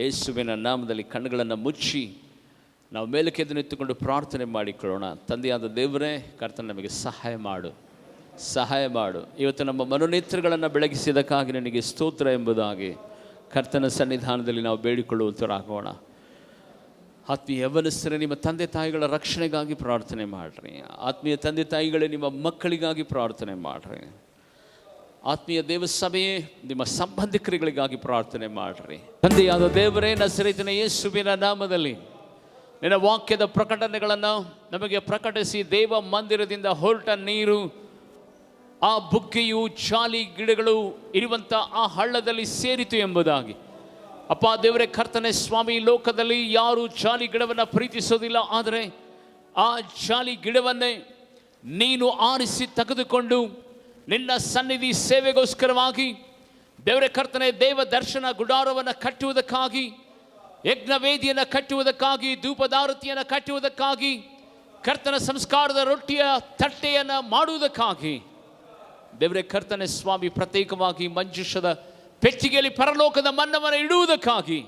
ಯೇಸುವಿನ ನಾಮದಲ್ಲಿ ಕಣ್ಣುಗಳನ್ನು ಮುಚ್ಚಿ ನಾವು ಮೇಲಕ್ಕೆದ್ದು ನಿಂತುಕೊಂಡು ಪ್ರಾರ್ಥನೆ ಮಾಡಿಕೊಳ್ಳೋಣ. ತಂದೆಯಾದ ದೇವರೇ, ಕರ್ತನ ನಮಗೆ ಸಹಾಯ ಮಾಡು. ಇವತ್ತು ನಮ್ಮ ಮನೋನೇತ್ರಗಳನ್ನು ಬೆಳಗಿಸಿದಕ್ಕಾಗಿ ನನಗೆ ಸ್ತೋತ್ರ ಎಂಬುದಾಗಿ ಕರ್ತನ ಸನ್ನಿಧಾನದಲ್ಲಿ ನಾವು ಬೇಡಿಕೊಳ್ಳುವಂತರಾಗೋಣ. ಆತ್ಮೀಯ ಯವನಸ್ಥರೇ, ನಿಮ್ಮ ತಂದೆ ತಾಯಿಗಳ ರಕ್ಷಣೆಗಾಗಿ ಪ್ರಾರ್ಥನೆ ಮಾಡಿರಿ. ಆತ್ಮೀಯ ತಂದೆ ತಾಯಿಗಳೇ, ನಿಮ್ಮ ಮಕ್ಕಳಿಗಾಗಿ ಪ್ರಾರ್ಥನೆ ಮಾಡಿರಿ. ಆತ್ಮೀಯ ದೇವಸಭೆಯೇ, ನಿಮ್ಮ ಸಂಬಂಧಿಕರುಗಳಿಗಾಗಿ ಪ್ರಾರ್ಥನೆ ಮಾಡಿರಿ. ತಂದೆಯಾದ ದೇವರೇ, ನಜರೇತಿನ ಯೇಸುವಿನ ನಾಮದಲ್ಲಿ ನಿನ್ನ ವಾಕ್ಯದ ಪ್ರಕಟಣೆಗಳನ್ನು ನಮಗೆ ಪ್ರಕಟಿಸಿ, ದೇವ ಮಂದಿರದಿಂದ ಹೊರಟ ನೀರು ಆ ಬುಗ್ಗೆಯು ಜಾಲಿ ಗಿಡಗಳು ಇರುವಂಥ ಆ ಹಳ್ಳದಲ್ಲಿ ಸೇರಿತು ಎಂಬುದಾಗಿ ಅಪ್ಪ ದೇವರೇ, ಕರ್ತನೆ ಸ್ವಾಮಿ, ಲೋಕದಲ್ಲಿ ಯಾರು ಜಾಲಿ ಗಿಡವನ್ನು ಪ್ರೀತಿಸೋದಿಲ್ಲ, ಆದರೆ ಆ ಜಾಲಿ ಗಿಡವನ್ನೇ ನೀನು ಆರಿಸಿ ತೆಗೆದುಕೊಂಡು ನಿನ್ನ ಸನ್ನಿಧಿ ಸೇವೆಗೋಸ್ಕರವಾಗಿ ದೇವರೇ ಕರ್ತನೆ, ದೇವ ದರ್ಶನ ಗುಡಾರವನ್ನು ಕಟ್ಟುವುದಕ್ಕಾಗಿ, ಯಜ್ಞವೇದಿಯನ್ನು ಕಟ್ಟುವುದಕ್ಕಾಗಿ, ಧೂಪದಾರತಿಯನ್ನು ಕಟ್ಟುವುದಕ್ಕಾಗಿ, ಕರ್ತನ ಸಂಸ್ಕಾರದ ರೊಟ್ಟಿಯ ತಟ್ಟೆಯನ್ನು ಮಾಡುವುದಕ್ಕಾಗಿ ದೇವರೇ ಕರ್ತನೆ ಸ್ವಾಮಿ, ಪ್ರತ್ಯೇಕವಾಗಿ ಮಂಜುಷದ ಪೆಟ್ಟಿಗೆಯಲ್ಲಿ ಪರಲೋಕದ ಮನ್ನವನ್ನು ಇಡುವುದಕ್ಕಾಗಿ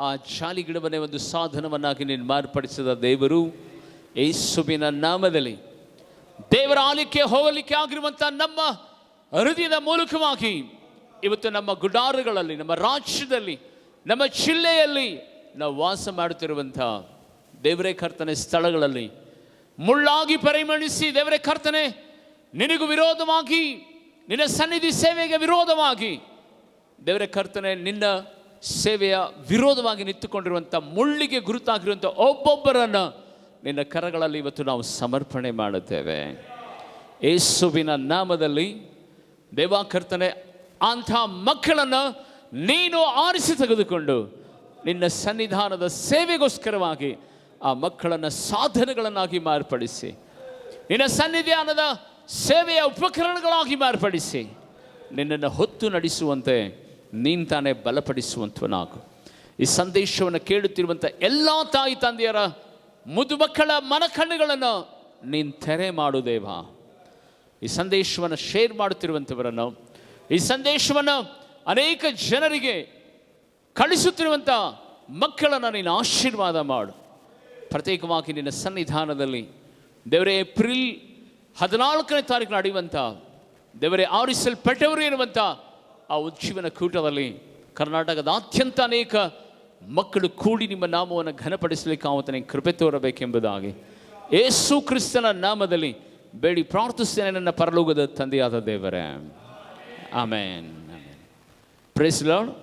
ಆ ಜಾಲಿ ಗಿಡವನ್ನೇ ಒಂದು ಸಾಧನವನ್ನಾಗಿ ನೀನು ಮಾರ್ಪಡಿಸಿದ ದೇವರು, ಯೇಸುವಿನ ನಾಮದಲ್ಲಿ ದೇವರ ಆಲಯಕ್ಕೆ ಹೋಗಲಿಕ್ಕೆ ಆಗಿರುವಂಥ ನಮ್ಮ ಹೃದಯದ ಮೂಲಕವಾಗಿ ಇವತ್ತು ನಮ್ಮ ಗುಡಾರಗಳಲ್ಲಿ, ನಮ್ಮ ರಾಜ್ಯದಲ್ಲಿ, ನಮ್ಮ ಜಿಲ್ಲೆಯಲ್ಲಿ ನಾವು ವಾಸ ಮಾಡುತ್ತಿರುವಂಥ ದೇವರೇ ಕರ್ತನೆ ಸ್ಥಳಗಳಲ್ಲಿ ಮುಳ್ಳಾಗಿ ಪರಿಮಣಿಸಿ, ದೇವರೇ ಕರ್ತನೆ ನಿನಗೂ ವಿರೋಧವಾಗಿ, ನಿನ್ನ ಸನ್ನಿಧಿ ಸೇವೆಗೆ ವಿರೋಧವಾಗಿ, ದೇವರೇ ಕರ್ತನೆ ನಿನ್ನ ಸೇವೆಯ ವಿರೋಧವಾಗಿ ನಿಂತುಕೊಂಡಿರುವಂಥ ಮುಳ್ಳಿಗೆ ಗುರುತಾಗಿರುವಂಥ ಒಬ್ಬೊಬ್ಬರನ್ನು ನಿನ್ನ ಕರಗಳಲ್ಲಿ ಇವತ್ತು ನಾವು ಸಮರ್ಪಣೆ ಮಾಡುತ್ತೇವೆ. ಯೇಸುವಿನ ನಾಮದಲ್ಲಿ ದೇವಾ ಕರ್ತನೆ, ಅಂಥ ಮಕ್ಕಳನ್ನು ನೀನು ಆರಿಸಿ ತೆಗೆದುಕೊಂಡು ನಿನ್ನ ಸನ್ನಿಧಾನದ ಸೇವೆಗೋಸ್ಕರವಾಗಿ ಆ ಮಕ್ಕಳನ್ನು ಸಾಧನಗಳನ್ನಾಗಿ ಮಾರ್ಪಡಿಸಿ, ನಿನ್ನ ಸನ್ನಿಧಾನದ ಸೇವೆಯ ಉಪಕರಣಗಳಾಗಿ ಮಾರ್ಪಡಿಸಿ ನಿನ್ನನ್ನು ಹೊತ್ತು ನಡೆಸುವಂತೆ ನೀನು ತಾನೇ ಬಲಪಡಿಸುವಂಥವನಾಗು. ಈ ಸಂದೇಶವನ್ನು ಕೇಳುತ್ತಿರುವಂಥ ಎಲ್ಲ ತಾಯಿ ತಂದೆಯರ ಮುದ್ದು ಮಕ್ಕಳ ಮನಕಣ್ಣುಗಳನ್ನು ನೀನು ತೆರೆ ಮಾಡು ದೇವ. ಈ ಸಂದೇಶವನ್ನು ಶೇರ್ ಮಾಡುತ್ತಿರುವಂಥವರನ್ನು, ಈ ಸಂದೇಶವನ್ನು ಅನೇಕ ಜನರಿಗೆ ಕಳಿಸುತ್ತಿರುವಂಥ ಮಕ್ಕಳನ್ನು ನೀನು ಆಶೀರ್ವಾದ ಮಾಡು. ಪ್ರತ್ಯೇಕವಾಗಿ ನಿನ್ನ ಸನ್ನಿಧಾನದಲ್ಲಿ ದೇವರೇ, ಏಪ್ರಿಲ್ 14ನೇ ತಾರೀಕು ನಡೆಯುವಂಥ ದೇವರೇ ಆರಿಸಲ್ಪಟ್ಟವರು ಎನ್ನುವಂಥ ಆ ಉಜ್ಜೀವನ ಕೂಟದಲ್ಲಿ ಕರ್ನಾಟಕದಾದ್ಯಂತ ಅನೇಕ ಮಕ್ಕಳು ಕೂಡಿ ನಿಮ್ಮ ನಾಮವನ್ನು ಘನಪಡಿಸಲಿಕ್ಕೆ ಆವತ್ತನೇ ಕೃಪೆ ತೋರಬೇಕೆಂಬುದಾಗಿ ಯೇಸು ಕ್ರಿಸ್ತನ ನಾಮದಲ್ಲಿ ಬೇಡಿ ಪ್ರಾರ್ಥಿಸ್ತೇನೆ ನನ್ನ ಪರಲೋಕದ ತಂದೆಯಾದ ದೇವರೇ. ಆಮೇನ್. Praise lord.